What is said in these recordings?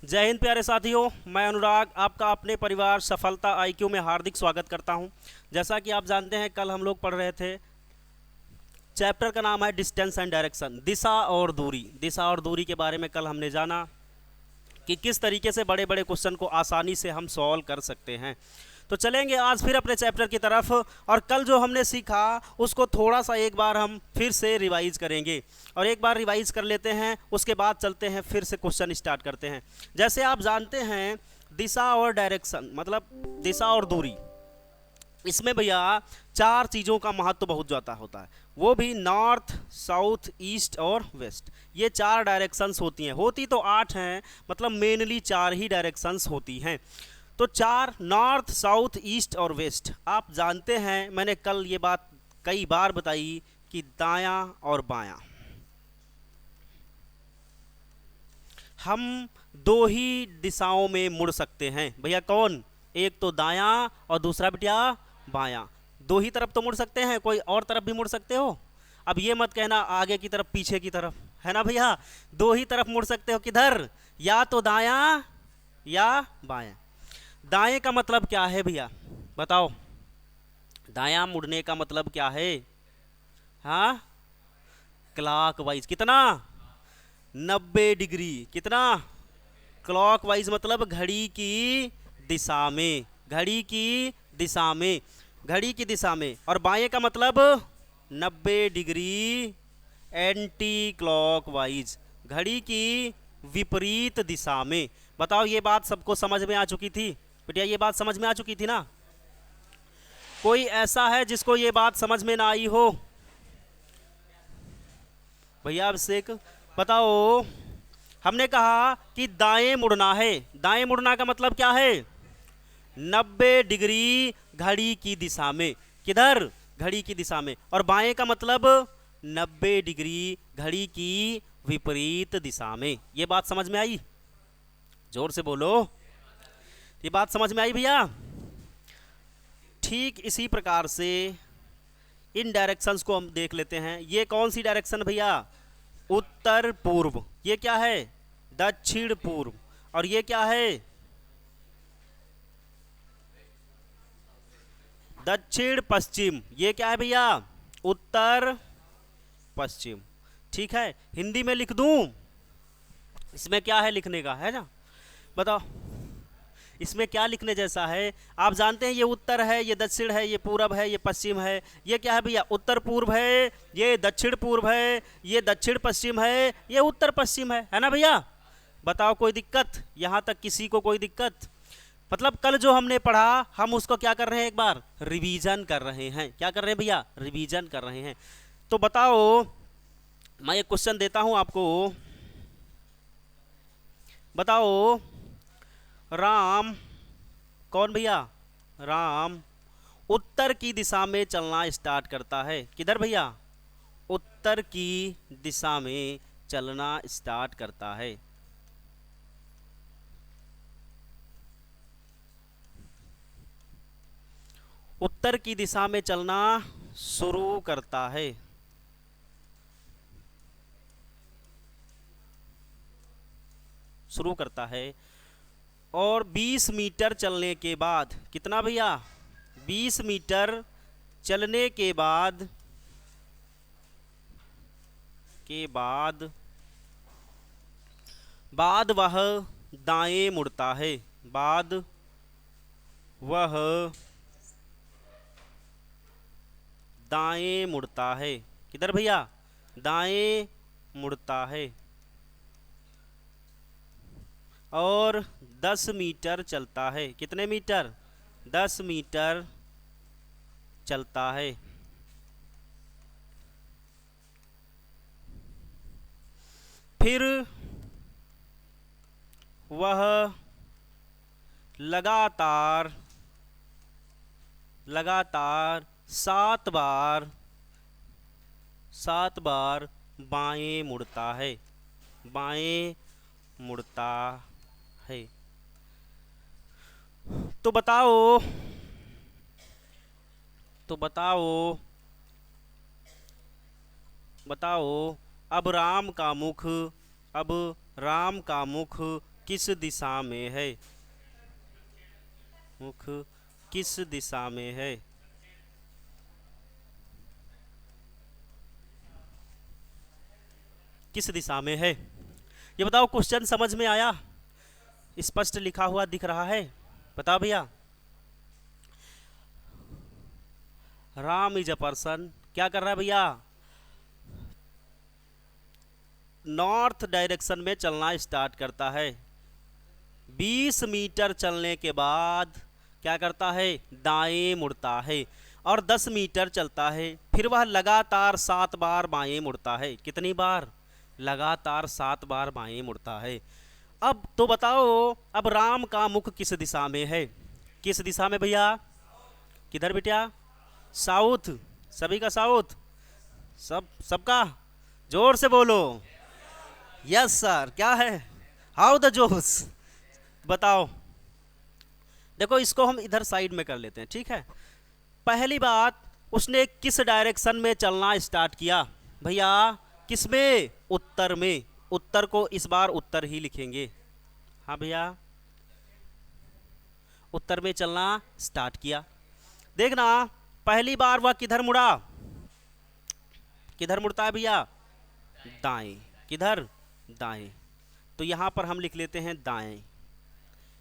जय हिंद प्यारे साथियों, मैं अनुराग आपका अपने परिवार सफलता आईक्यू में हार्दिक स्वागत करता हूं। जैसा कि आप जानते हैं, कल हम लोग पढ़ रहे थे। चैप्टर का नाम है डिस्टेंस एंड डायरेक्शन, दिशा और दूरी। दिशा और दूरी के बारे में कल हमने जाना कि किस तरीके से बड़े बड़े क्वेश्चन को आसानी से हम सॉल्व कर सकते हैं। तो चलेंगे आज फिर अपने चैप्टर की तरफ, और कल जो हमने सीखा उसको थोड़ा सा एक बार हम फिर से रिवाइज करेंगे। और एक बार रिवाइज कर लेते हैं, उसके बाद चलते हैं फिर से क्वेश्चन स्टार्ट करते हैं। जैसे आप जानते हैं, दिशा और डायरेक्शन मतलब दिशा और दूरी, इसमें भैया चार चीज़ों का महत्व बहुत ज़्यादा होता है, वो भी नॉर्थ, साउथ, ईस्ट और वेस्ट। ये चार डायरेक्शंस होती हैं, होती तो 8 हैं, मतलब मेनली चार ही डायरेक्शंस होती हैं। तो चार, नॉर्थ, साउथ, ईस्ट और वेस्ट। आप जानते हैं, मैंने कल ये बात कई बार बताई कि दायां और बायां, हम दो ही दिशाओं में मुड़ सकते हैं भैया। कौन? एक तो दायां और दूसरा बिटिया बायां। दो ही तरफ तो मुड़ सकते हैं, कोई और तरफ भी मुड़ सकते हो। अब ये मत कहना आगे की तरफ पीछे की तरफ, है ना भैया। दो ही तरफ मुड़ सकते हो, किधर? या तो दायां या बायां। दाएं का मतलब क्या है भैया, बताओ। दायां मुड़ने का मतलब क्या है? हाँ, क्लॉकवाइज। कितना? 90 डिग्री। कितना? क्लॉकवाइज मतलब घड़ी की दिशा में, घड़ी की दिशा में, घड़ी की दिशा में। और बाएं का मतलब 90 डिग्री एंटी क्लॉकवाइज, घड़ी की विपरीत दिशा में। बताओ, ये बात सबको समझ में आ चुकी थी बेटिया? ये बात समझ में आ चुकी थी ना? कोई ऐसा है जिसको ये बात समझ में ना आई हो? भैया अभिषेक, बताओ। हमने कहा कि दाएं मुड़ना है। दाएं मुड़ना का मतलब क्या है? 90 डिग्री घड़ी की दिशा में। किधर? घड़ी की दिशा में। और बाएं का मतलब 90 डिग्री घड़ी की विपरीत दिशा में। ये बात समझ में आई? जोर से बोलो। ये बात समझ में आई भैया? ठीक इसी प्रकार से इन डायरेक्शंस को हम देख लेते हैं। ये कौन सी डायरेक्शन भैया? उत्तर पूर्व। ये क्या है? दक्षिण पूर्व। और ये क्या है? दक्षिण पश्चिम। ये क्या है भैया? उत्तर पश्चिम। ठीक है, हिंदी में लिख दूं? इसमें क्या है लिखने का, है ना? बताओ, इसमें क्या लिखने जैसा है? आप जानते हैं, ये उत्तर है, ये दक्षिण है, ये पूरब है, ये पश्चिम है। ये क्या है भैया? उत्तर पूर्व है, ये दक्षिण पूर्व है, ये दक्षिण पश्चिम है, ये उत्तर पश्चिम है ना भैया? बताओ, कोई दिक्कत यहाँ तक? किसी को कोई दिक्कत? मतलब कल जो हमने पढ़ा, हम उसको क्या कर रहे हैं? एक बार रिवीजन कर रहे हैं। क्या कर रहे हैं भैया? रिवीजन कर रहे हैं। तो बताओ, मैं एक क्वेश्चन देता हूं आपको। बताओ, राम, कौन भैया? राम उत्तर की दिशा में चलना स्टार्ट करता है। किधर भैया? उत्तर की दिशा में चलना स्टार्ट करता है। उत्तर की दिशा में चलना शुरू करता है। शुरू करता है। और 20 मीटर चलने के बाद, कितना भैया? 20 मीटर चलने के बाद बाद वह दाएं मुड़ता है। बाद वह दाएं मुड़ता है। किधर भैया? दाएं मुड़ता है। और 10 मीटर चलता है। कितने मीटर? 10 मीटर चलता है। फिर वह लगातार 7 बार बाएं मुड़ता है। बाएं मुड़ता है। तो बताओ, बताओ, अब राम का मुख किस दिशा में है? मुख किस दिशा में है? किस दिशा में है? ये बताओ, क्वेश्चन समझ में आया? स्पष्ट लिखा हुआ दिख रहा है? बताओ भैया। राम इज अ पर्सन क्या कर रहा है भैया? नॉर्थ डायरेक्शन में चलना स्टार्ट करता है। 20 मीटर चलने के बाद क्या करता है? दाएं मुड़ता है। और 10 मीटर चलता है, फिर वह लगातार 7 बार बाएं मुड़ता है। कितनी बार? लगातार 7 बार बाएं मुड़ता है। अब तो बताओ, अब राम का मुख किस दिशा में है? किस दिशा में भैया? किधर बेटा? साउथ। सभी का साउथ? सबका जोर से बोलो। Yes sir. क्या है? हाउ द जोश। बताओ। देखो, इसको हम इधर साइड में कर लेते हैं, ठीक है। पहली बात, उसने किस डायरेक्शन में चलना स्टार्ट किया भैया? किस में? उत्तर में। उत्तर को इस बार उत्तर ही लिखेंगे। हाँ भैया, उत्तर में चलना स्टार्ट किया। देखना, पहली बार वह किधर मुड़ा? किधर मुड़ता है भैया? दाएं। किधर? दाएं। तो यहां पर हम लिख लेते हैं दाएं,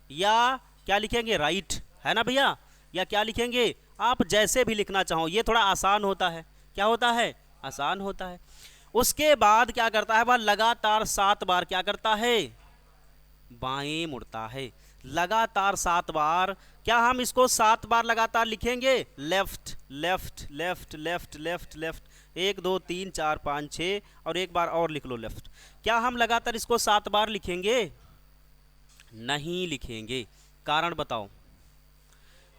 या क्या लिखेंगे? राइट, है ना भैया? या क्या लिखेंगे? आप जैसे भी लिखना चाहो, ये थोड़ा आसान होता है। क्या होता है? आसान होता है। उसके बाद क्या करता है? वह लगातार 7 बार क्या करता है? बाएं मुड़ता है। लगातार 7 बार। क्या हम इसको 7 बार लगातार लिखेंगे? Left left left left left left, 1 2 3 4 5 6, और एक बार और लिख लो लेफ्ट। क्या हम लगातार इसको 7 बार लिखेंगे? नहीं लिखेंगे। कारण बताओ।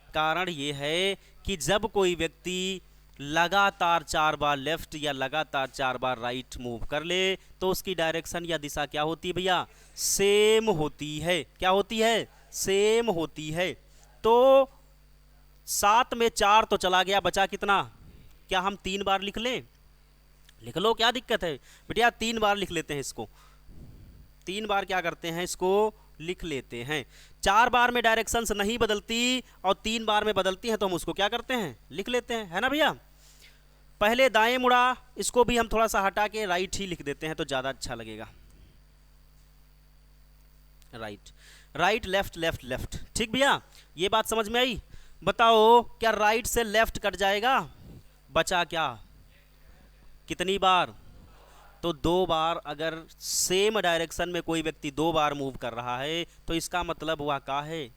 कारण ये है कि जब कोई व्यक्ति लगातार 4 बार लेफ्ट या लगातार 4 बार राइट मूव कर ले, तो उसकी डायरेक्शन या दिशा क्या होती है भैया? सेम होती है। क्या होती है? सेम होती है। तो 7 में 4 तो चला गया, बचा कितना? क्या हम 3 बार लिख लें? लिख लो, क्या दिक्कत है बेटिया? 3 बार लिख लेते हैं इसको। 3 बार क्या करते हैं? इसको लिख लेते हैं। 4 बार में डायरेक्शंस नहीं बदलती और 3 बार में बदलती है, तो हम उसको क्या करते हैं? लिख लेते हैं, है ना भैया? पहले दाएं मुड़ा, इसको भी हम थोड़ा सा हटा के राइट ही लिख देते हैं तो ज्यादा अच्छा लगेगा। Right right left left left. ठीक भैया, ये बात समझ में आई? बताओ, क्या राइट से लेफ्ट कट जाएगा? बचा क्या? कितनी बार? तो 2 बार। अगर सेम डायरेक्शन में कोई व्यक्ति 2 बार मूव कर रहा है, तो इसका मतलब वह क्या है?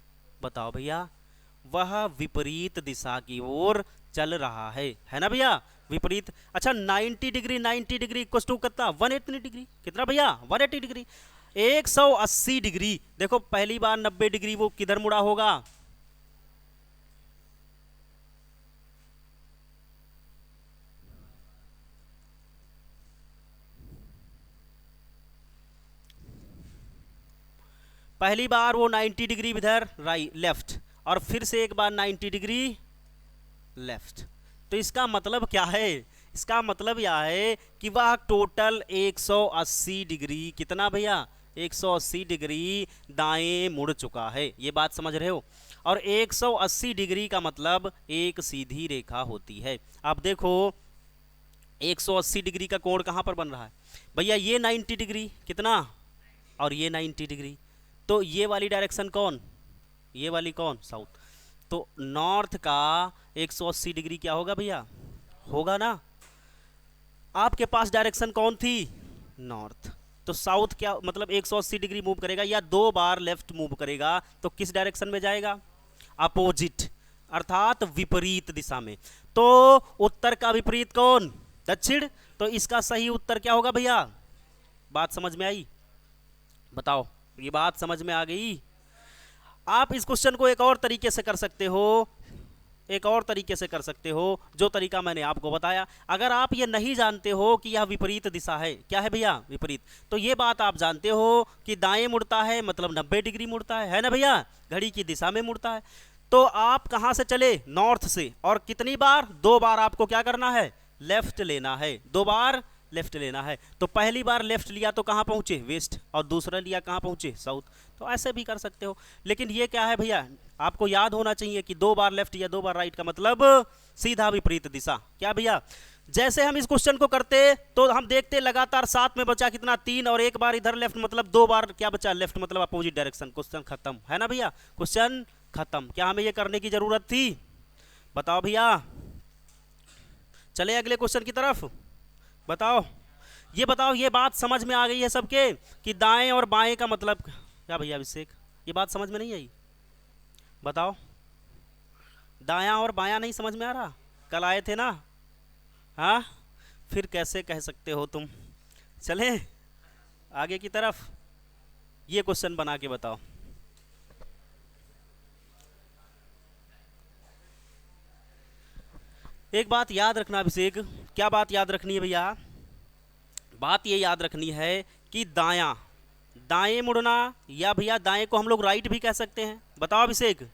बताओ भैया। वह विपरीत दिशा की ओर चल रहा है ना भैया? विपरीत। अच्छा, 90 डिग्री 90 डिग्री इक्वल टू कितना? 180 डिग्री। कितना भैया? 180 डिग्री। 180 डिग्री। देखो, पहली बार 90 डिग्री वो किधर मुड़ा होगा? पहली बार वो 90 डिग्री इधर राइट लेफ्ट, और फिर से एक बार 90 डिग्री लेफ्ट। तो इसका मतलब क्या है? इसका मतलब यह है कि वह टोटल 180 डिग्री, कितना भैया? 180 डिग्री दाएं मुड़ चुका है। ये बात समझ रहे हो? और 180 डिग्री का मतलब एक सीधी रेखा होती है। अब देखो, 180 डिग्री का कोण कहाँ पर बन रहा है भैया? ये 90 डिग्री, कितना? और ये 90 डिग्री। तो ये वाली डायरेक्शन कौन? ये वाली कौन? साउथ। तो नॉर्थ का 180 डिग्री क्या होगा भैया? होगा ना? आपके पास डायरेक्शन कौन थी? नॉर्थ। तो साउथ क्या मतलब 180 डिग्री मूव करेगा या 2 बार लेफ्ट मूव करेगा, तो किस डायरेक्शन में जाएगा? अपोजिट, अर्थात विपरीत दिशा में। तो उत्तर का विपरीत कौन? दक्षिण। तो इसका सही उत्तर क्या होगा भैया? बात समझ में आई? बताओ, ये बात समझ में आ गई? आप इस क्वेश्चन को एक और तरीके से कर सकते हो, एक और तरीके से कर सकते हो, जो तरीका मैंने आपको बताया। अगर आप ये नहीं जानते हो कि यह विपरीत दिशा है, क्या है भैया? विपरीत। तो ये बात आप जानते हो कि दाएं मुड़ता है मतलब 90 डिग्री मुड़ता है ना भैया? घड़ी की दिशा में मुड़ता है। तो आप कहां से चले? नॉर्थ से। और कितनी बार? 2 बार आपको क्या करना है? लेफ्ट लेना है। 2 बार लेफ्ट लेना है। तो पहली बार लेफ्ट लिया तो कहाँ पहुँचे, वेस्ट, और दूसरा लिया कहाँ पहुँचे, साउथ। तो ऐसे भी कर सकते हो। लेकिन ये क्या है भैया, आपको याद होना चाहिए कि 2 बार लेफ्ट या 2 बार राइट का मतलब सीधा विपरीत दिशा। क्या भैया, जैसे हम इस क्वेश्चन को करते तो हम देखते लगातार 7 में बचा कितना, 3, और एक बार इधर लेफ्ट मतलब 2 बार क्या बचा, लेफ्ट मतलब अपोजिट डायरेक्शन। क्वेश्चन खत्म, है ना भैया, क्वेश्चन खत्म। क्या हमें ये करने की जरूरत थी, बताओ भैया। चले अगले क्वेश्चन की तरफ। बताओ, ये बताओ, ये बात समझ में आ गई है सबके कि दाएं और बाएं का मतलब क्या भैया अभिषेक, ये बात समझ में नहीं आई, बताओ। दायां और बायां नहीं समझ में आ रहा, कल आए थे ना, हाँ, फिर कैसे कह सकते हो तुम। चले आगे की तरफ, ये क्वेश्चन बना के बताओ। एक बात याद रखना अभिषेक, क्या बात याद रखनी है भैया, बात ये याद रखनी है कि दायां, दाएं मुड़ना, या भैया दाएं को हम लोग राइट भी कह सकते हैं, बताओ अभिषेक,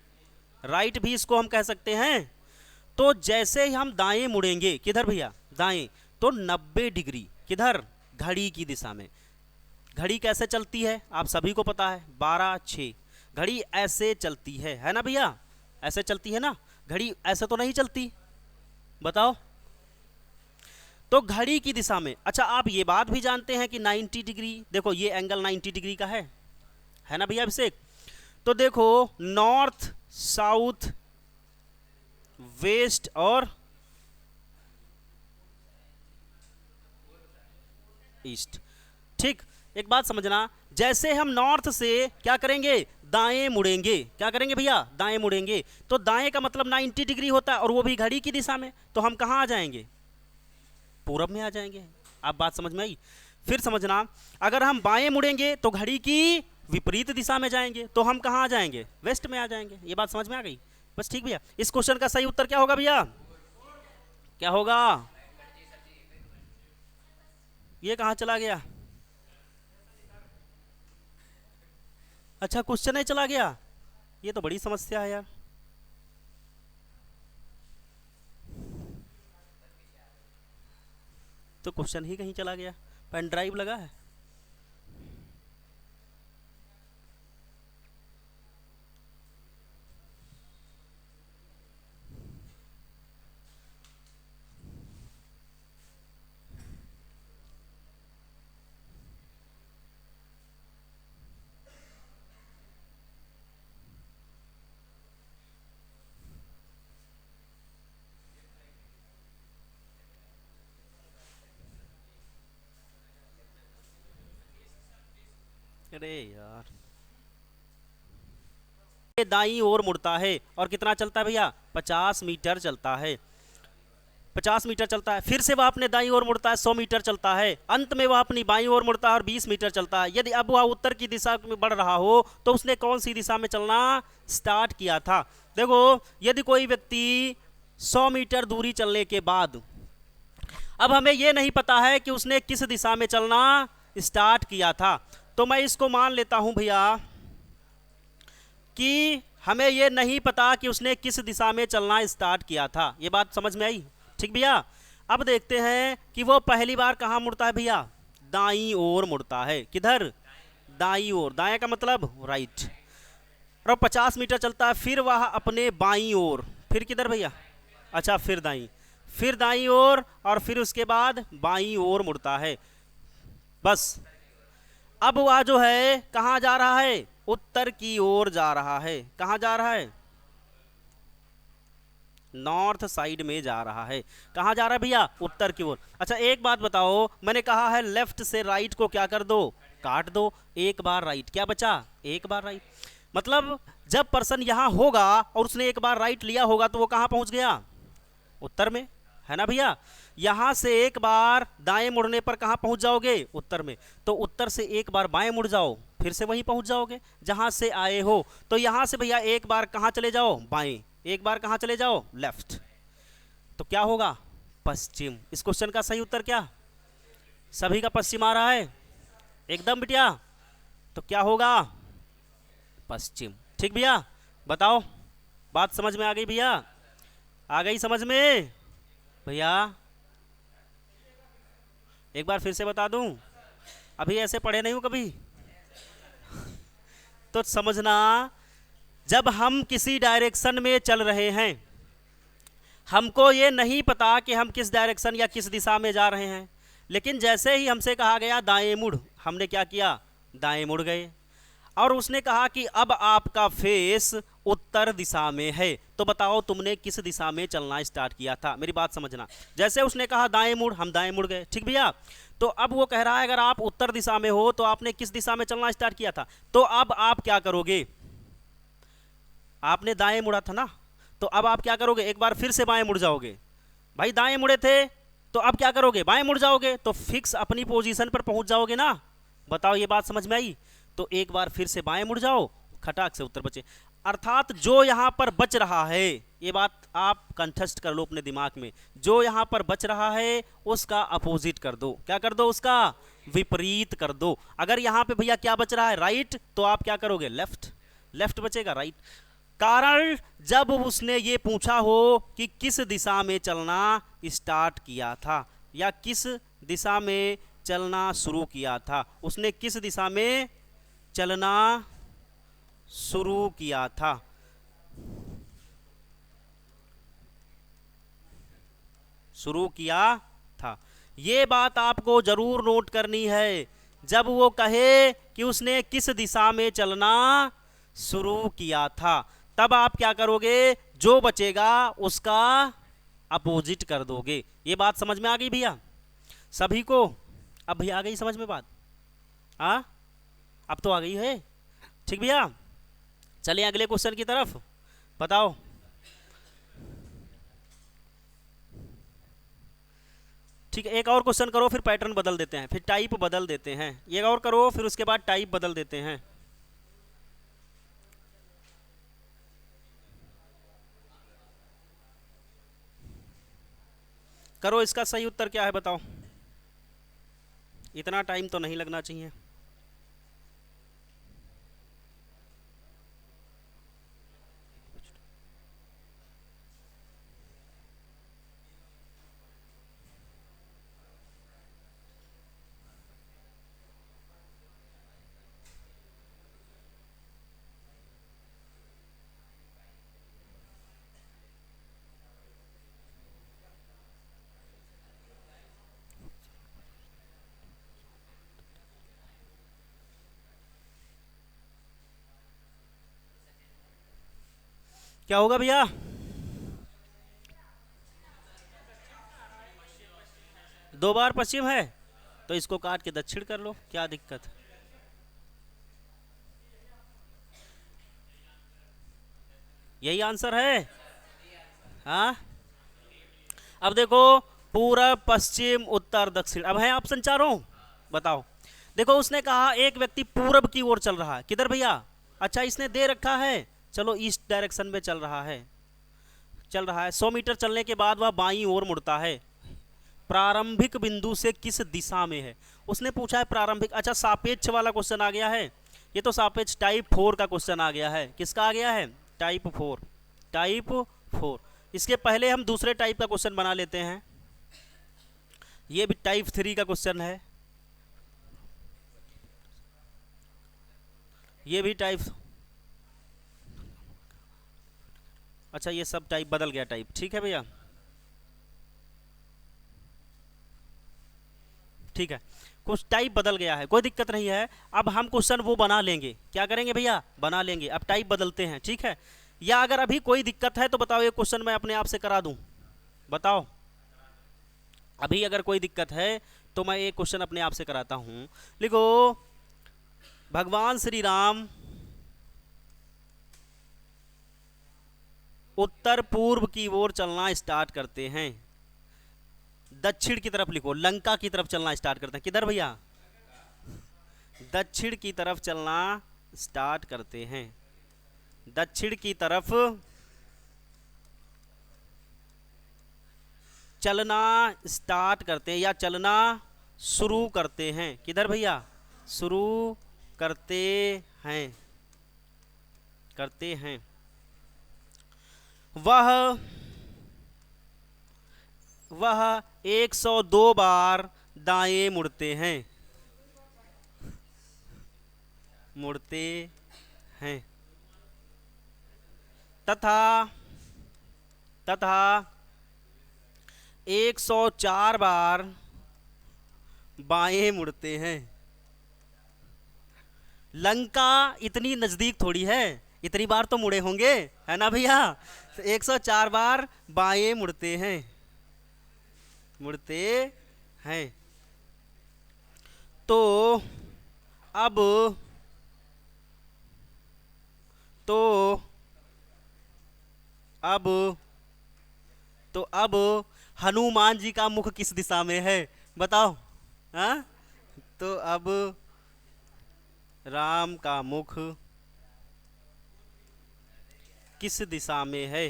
राइट भी इसको हम कह सकते हैं। तो जैसे ही हम दाएं मुड़ेंगे, किधर भैया, दाएं, तो 90 डिग्री, किधर, घड़ी की दिशा में। घड़ी कैसे चलती है आप सभी को पता है, 12:06, घड़ी ऐसे चलती है ना भैया, ऐसे चलती है ना घड़ी, ऐसे तो नहीं चलती, बताओ। तो घड़ी की दिशा में, अच्छा आप ये बात भी जानते हैं कि 90 डिग्री, देखो ये एंगल 90 डिग्री का है ना भैया अभिषेक। तो देखो नॉर्थ, साउथ, वेस्ट और ईस्ट, ठीक। एक बात समझना, जैसे हम नॉर्थ से क्या करेंगे, दाएं मुड़ेंगे, क्या करेंगे भैया, दाएं मुड़ेंगे, तो दाएं का मतलब 90 डिग्री होता है, और वो भी घड़ी की दिशा में, तो हम कहाँ आ जाएंगे, पूरब में आ जाएंगे। आप बात समझ में आई। फिर समझना, अगर हम बाएं मुड़ेंगे तो घड़ी की विपरीत दिशा में जाएंगे, तो हम कहाँ आ जाएंगे, वेस्ट में आ जाएंगे। ये बात समझ में आ गई, बस ठीक भैया। इस क्वेश्चन का सही उत्तर क्या होगा भैया, क्या होगा, ये कहाँ चला गया, अच्छा क्वेश्चन ही चला गया, ये तो बड़ी समस्या है यार। तो क्वेश्चन ही कहीं चला गया, पेन ड्राइव लगा है, अरे यार। ये दाईं ओर मुड़ता है और कितना चलता है भैया, 50 मीटर चलता है, 50 मीटर चलता है। फिर से वह अपने दाईं ओर मुड़ता है, 100 मीटर चलता है। अंत में वह अपनी बाईं ओर मुड़ता है और 20 मीटर चलता है। यदि अब वह उत्तर की दिशा में बढ़ रहा हो तो उसने कौन सी दिशा में चलना स्टार्ट किया था। देखो, यदि कोई व्यक्ति 100 मीटर दूरी चलने के बाद, अब हमें यह नहीं पता है कि उसने किस दिशा में चलना स्टार्ट किया था, तो मैं इसको मान लेता हूं भैया कि हमें यह नहीं पता कि उसने किस दिशा में चलना स्टार्ट किया था। ये बात समझ में आई, ठीक भैया। अब देखते हैं कि वो पहली बार कहाँ मुड़ता है भैया, दाईं ओर मुड़ता है, किधर, दाईं ओर, दाएं का मतलब राइट, और 50 मीटर चलता है। फिर वह अपने बाईं ओर, फिर किधर भैया, अच्छा फिर दाईं, फिर दाईं ओर, और फिर उसके बाद बाईं ओर मुड़ता है, बस। अब वह जो है कहाँ जा रहा है, उत्तर की ओर जा रहा है। कहाँ जा रहा है, नॉर्थ साइड में जा रहा है। कहाँ जा रहा है भैया, उत्तर की ओर। अच्छा एक बात बताओ, मैंने कहा है लेफ्ट से राइट को क्या कर दो, काट दो। एक बार राइट, क्या बचा, एक बार राइट। मतलब जब पर्सन यहां होगा और उसने एक बार राइट लिया होगा तो वो कहां पहुंच गया, उत्तर में, है ना भैया। यहां से एक बार दाएं मुड़ने पर कहां पहुंच जाओगे, उत्तर में। तो उत्तर से एक बार बाएं मुड़ जाओ, फिर से वहीं पहुंच जाओगे जहां से आए हो। तो यहां से भैया एक बार कहां चले जाओ, बाएं, एक बार कहां चले जाओ, लेफ्ट। तो क्या होगा, पश्चिम। इस क्वेश्चन का सही उत्तर क्या, सभी का पश्चिम आ रहा है एकदम बिटिया, तो क्या होगा, पश्चिम। ठीक भैया, बताओ, बात समझ में आ गई भैया, आ गई समझ में भैया। एक बार फिर से बता दूं, अभी ऐसे पढ़े नहीं हूं कभी। तो समझना, जब हम किसी डायरेक्शन में चल रहे हैं, हमको ये नहीं पता कि हम किस डायरेक्शन या किस दिशा में जा रहे हैं, लेकिन जैसे ही हमसे कहा गया दाएं मुड़, हमने क्या किया, दाएं मुड़ गए। और उसने कहा कि अब आपका फेस उत्तर दिशा में है, तो बताओ तुमने किस दिशा में चलना स्टार्ट किया था। मेरी बात समझना, जैसे उसने कहा दाएं मुड़, हम दाएं मुड़ गए, ठीक भैया। तो अब वो कह रहा है अगर आप उत्तर दिशा में हो तो आपने किस दिशा में चलना स्टार्ट किया था, तो अब आप क्या करोगे, आपने दाएं मुड़ा था ना, तो अब आप क्या करोगे, एक बार फिर से बाएं मुड़ जाओगे। भाई दाएं मुड़े थे तो अब क्या करोगे, बाएं मुड़ जाओगे, तो फिक्स अपनी पोजीशन पर पहुंच जाओगे ना। बताओ ये बात समझ में आई। तो एक बार फिर से बाएं मुड़ जाओ, खटाक से उत्तर बचे। अर्थात जो यहां पर बच रहा है, ये बात आप कंठस्थ कर लो अपने दिमाग में, जो यहां पर बच रहा है उसका अपोजिट कर दो। क्या कर दो, उसका विपरीत कर दो। अगर यहां पे भैया क्या बच रहा है, राइट, तो आप क्या करोगे, लेफ्ट, लेफ्ट बचेगा, राइट। कारण जब उसने ये पूछा हो कि किस दिशा में चलना स्टार्ट किया था या किस दिशा में चलना शुरू किया था, उसने किस दिशा में चलना शुरू किया था, शुरू किया था। ये बात आपको जरूर नोट करनी है। जब वो कहे कि उसने किस दिशा में चलना शुरू किया था, तब आप क्या करोगे, जो बचेगा उसका अपोजिट कर दोगे। ये बात समझ में आ गई भैया सभी को? अब भैया आ गई समझ में बात? अब तो आ गई है, ठीक भैया। चलिए अगले क्वेश्चन की तरफ, बताओ। ठीक है, एक और क्वेश्चन करो, फिर पैटर्न बदल देते हैं, फिर टाइप बदल देते हैं। एक और करो, फिर उसके बाद टाइप बदल देते हैं। करो, इसका सही उत्तर क्या है बताओ। इतना टाइम तो नहीं लगना चाहिए। क्या होगा भैया, दो बार पश्चिम है तो इसको काट के दक्षिण कर लो, क्या दिक्कत है। यही आंसर है। हाँ, अब देखो, पूरब, पश्चिम, उत्तर, दक्षिण, अब है ऑप्शन चारों। बताओ, देखो उसने कहा एक व्यक्ति पूरब की ओर चल रहा है, किधर भैया, अच्छा इसने दे रखा है, चलो ईस्ट डायरेक्शन में चल रहा है, चल रहा है। 100 मीटर चलने के बाद वह बाईं ओर मुड़ता है, प्रारंभिक बिंदु से किस दिशा में है, उसने पूछा है प्रारंभिक। अच्छा, सापेक्ष वाला क्वेश्चन आ गया है, ये तो सापेक्ष टाइप 4 का क्वेश्चन आ गया है। किसका आ गया है, टाइप 4, टाइप 4। इसके पहले हम दूसरे टाइप का क्वेश्चन बना लेते हैं, ये भी टाइप 3 का क्वेश्चन है, ये भी टाइप, अच्छा ये सब टाइप बदल गया टाइप, ठीक है भैया, ठीक है, कुछ टाइप बदल गया है, कोई दिक्कत नहीं है। अब हम क्वेश्चन वो बना लेंगे, क्या करेंगे भैया, बना लेंगे। अब टाइप बदलते हैं, ठीक है। या अगर अभी कोई दिक्कत है तो बताओ, ये क्वेश्चन मैं अपने आप से करा दूं, बताओ। अभी अगर कोई दिक्कत है तो मैं एक क्वेश्चन अपने आप से कराता हूं। लिखो, भगवान श्री राम उत्तर पूर्व की ओर चलना स्टार्ट करते हैं, दक्षिण की तरफ लिखो, लंका की तरफ चलना स्टार्ट करते हैं, किधर भैया, दक्षिण की तरफ चलना स्टार्ट करते हैं, दक्षिण की तरफ चलना स्टार्ट करते हैं या चलना शुरू करते हैं, किधर भैया, शुरू करते हैं, करते हैं। वह 102 बार दाएं मुड़ते हैं, मुड़ते हैं। तथा तथा 104 बार बाएं मुड़ते हैं। लंका इतनी नजदीक थोड़ी है, इतनी बार तो मुड़े होंगे, है ना भैया। 104 बार बाएं मुड़ते हैं, मुड़ते हैं। तो अब तो अब तो अब हनुमान जी का मुख किस दिशा में है, बताओ। हाँ, तो अब राम का मुख किस दिशा में है?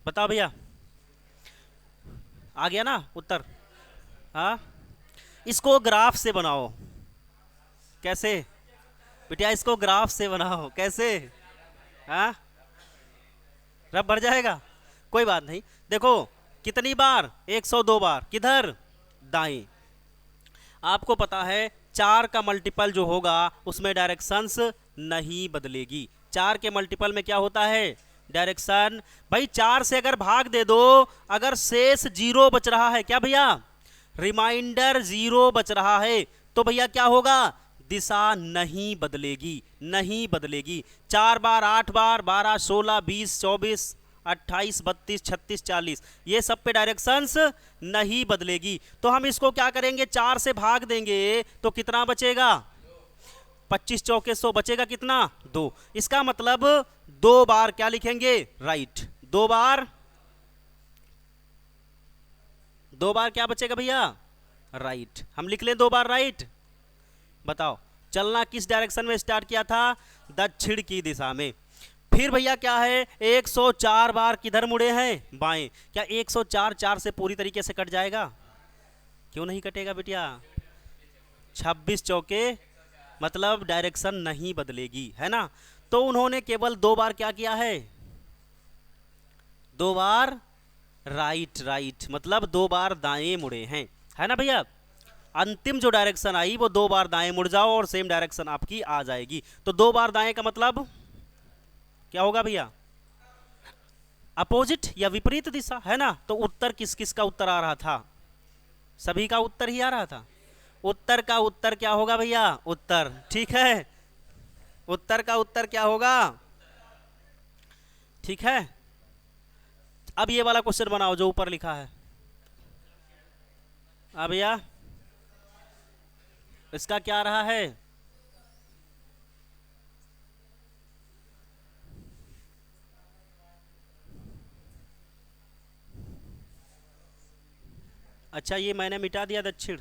बताओ भैया, आ गया ना उत्तर? हाँ, इसको ग्राफ से बनाओ। कैसे बिटिया, इसको ग्राफ से बनाओ, कैसे? हाँ, रब भर जाएगा, कोई बात नहीं। देखो कितनी बार, 102 बार, किधर? दाएं। आपको पता है 4 का मल्टीपल जो होगा उसमें डायरेक्शंस नहीं बदलेगी। 4 के मल्टीपल में क्या होता है? डायरेक्शन। भाई 4 से अगर भाग दे दो, अगर शेष 0 बच रहा है, क्या भैया? रिमाइंडर 0 बच रहा है, तो भैया क्या होगा? दिशा नहीं बदलेगी, नहीं बदलेगी। 4 बार, 8 बार, 12, 16, 20, 24, 28, 32, 36, 40, ये सब पे डायरेक्शंस नहीं बदलेगी। तो हम इसको क्या करेंगे? 4 से भाग देंगे तो कितना बचेगा? 25 चौके 100, बचेगा कितना? 2। इसका मतलब 2 बार क्या लिखेंगे? राइट। 2 बार, 2 बार क्या बचेगा भैया? राइट। हम लिख लें 2 बार राइट। बताओ चलना किस डायरेक्शन में स्टार्ट किया था? दक्षिण की दिशा में। फिर भैया क्या है? 104 बार किधर मुड़े हैं? बाएं। क्या 104 4 से पूरी तरीके से कट जाएगा? क्यों नहीं कटेगा बिटिया? 26 चौके, मतलब डायरेक्शन नहीं बदलेगी, है ना। तो उन्होंने केवल 2 बार क्या किया है? 2 बार राइट, राइट, मतलब 2 बार दाएं मुड़े हैं, है ना भैया। अंतिम जो डायरेक्शन आई वो 2 बार दाएं मुड़ जाओ और सेम डायरेक्शन आपकी आ जाएगी। तो 2 बार दाएं का मतलब क्या होगा भैया? अपोजिट या विपरीत दिशा, है ना। तो उत्तर किस किस का उत्तर आ रहा था? सभी का उत्तर ही आ रहा था। उत्तर का उत्तर क्या होगा भैया? उत्तर, ठीक है। उत्तर का उत्तर क्या होगा? ठीक है। अब ये वाला क्वेश्चन बनाओ जो ऊपर लिखा है। अब भैया इसका क्या रहा है? अच्छा, ये मैंने मिटा दिया दक्षिण।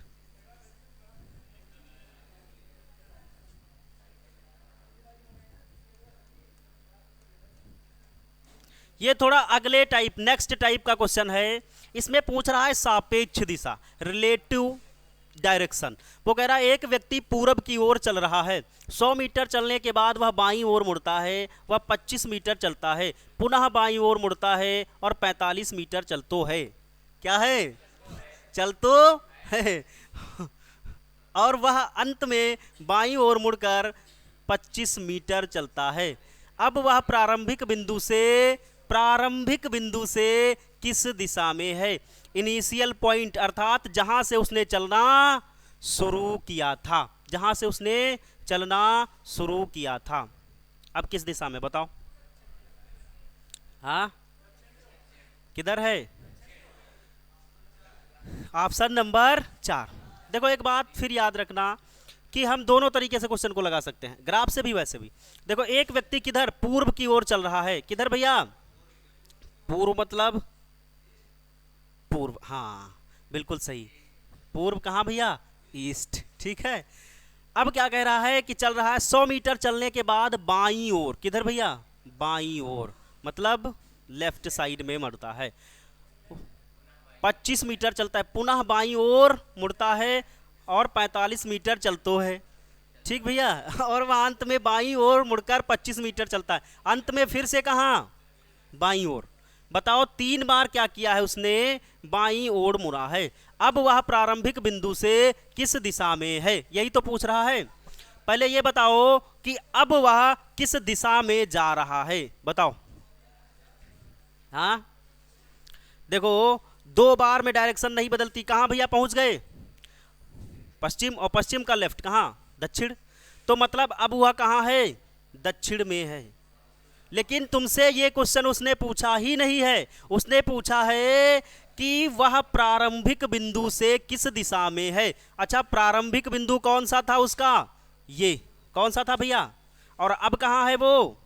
ये थोड़ा अगले टाइप, नेक्स्ट टाइप का क्वेश्चन है। इसमें पूछ रहा है सापेक्ष दिशा, रिलेटिव डायरेक्शन। वो कह रहा है एक व्यक्ति पूरब की ओर चल रहा है, 100 मीटर चलने के बाद वह बाईं ओर मुड़ता है, वह 25 मीटर चलता है, पुनः बाईं ओर मुड़ता है और 45 मीटर चलतो है। क्या है? चलतो है। और वह अंत में बाईं ओर मुड़कर 25 मीटर चलता है। अब वह प्रारंभिक बिंदु से किस दिशा में है? इनिशियल पॉइंट, अर्थात जहां से उसने चलना शुरू किया था, जहां से उसने चलना शुरू किया था। अब किस दिशा में बताओ? हाँ, किधर है? Option number 4। देखो एक बात फिर याद रखना कि हम दोनों तरीके से क्वेश्चन को लगा सकते हैं, ग्राफ से भी वैसे भी। देखो एक व्यक्ति किधर? पूर्व की ओर चल रहा है। किधर भैया? पूर्व मतलब पूर्व, हाँ बिल्कुल सही। पूर्व कहाँ भैया? ईस्ट, ठीक है। अब क्या कह रहा है कि चल रहा है 100 मीटर चलने के बाद बाईं ओर। किधर भैया? बाईं ओर, मतलब लेफ्ट साइड में मुड़ता है। 25 मीटर चलता है, पुनः बाईं ओर मुड़ता है और 45 मीटर चलतो है, ठीक भैया। और वह अंत में बाईं ओर मुड़कर 25 मीटर चलता है। अंत में फिर से कहाँ? बाईं ओर। बताओ 3 बार क्या किया है उसने, बाईं ओर मुड़ा है। अब वह प्रारंभिक बिंदु से किस दिशा में है, यही तो पूछ रहा है। पहले ये बताओ कि अब वह किस दिशा में जा रहा है, बताओ। हाँ देखो 2 बार में डायरेक्शन नहीं बदलती। कहाँ भैया पहुंच गए, पश्चिम, और पश्चिम का लेफ्ट कहाँ, दक्षिण। तो मतलब अब वह कहाँ है, दक्षिण में है। लेकिन तुमसे ये क्वेश्चन उसने पूछा ही नहीं है, उसने पूछा है कि वह प्रारंभिक बिंदु से किस दिशा में है। अच्छा प्रारंभिक बिंदु कौन सा था उसका, ये कौन सा था भैया, और अब कहाँ है वो,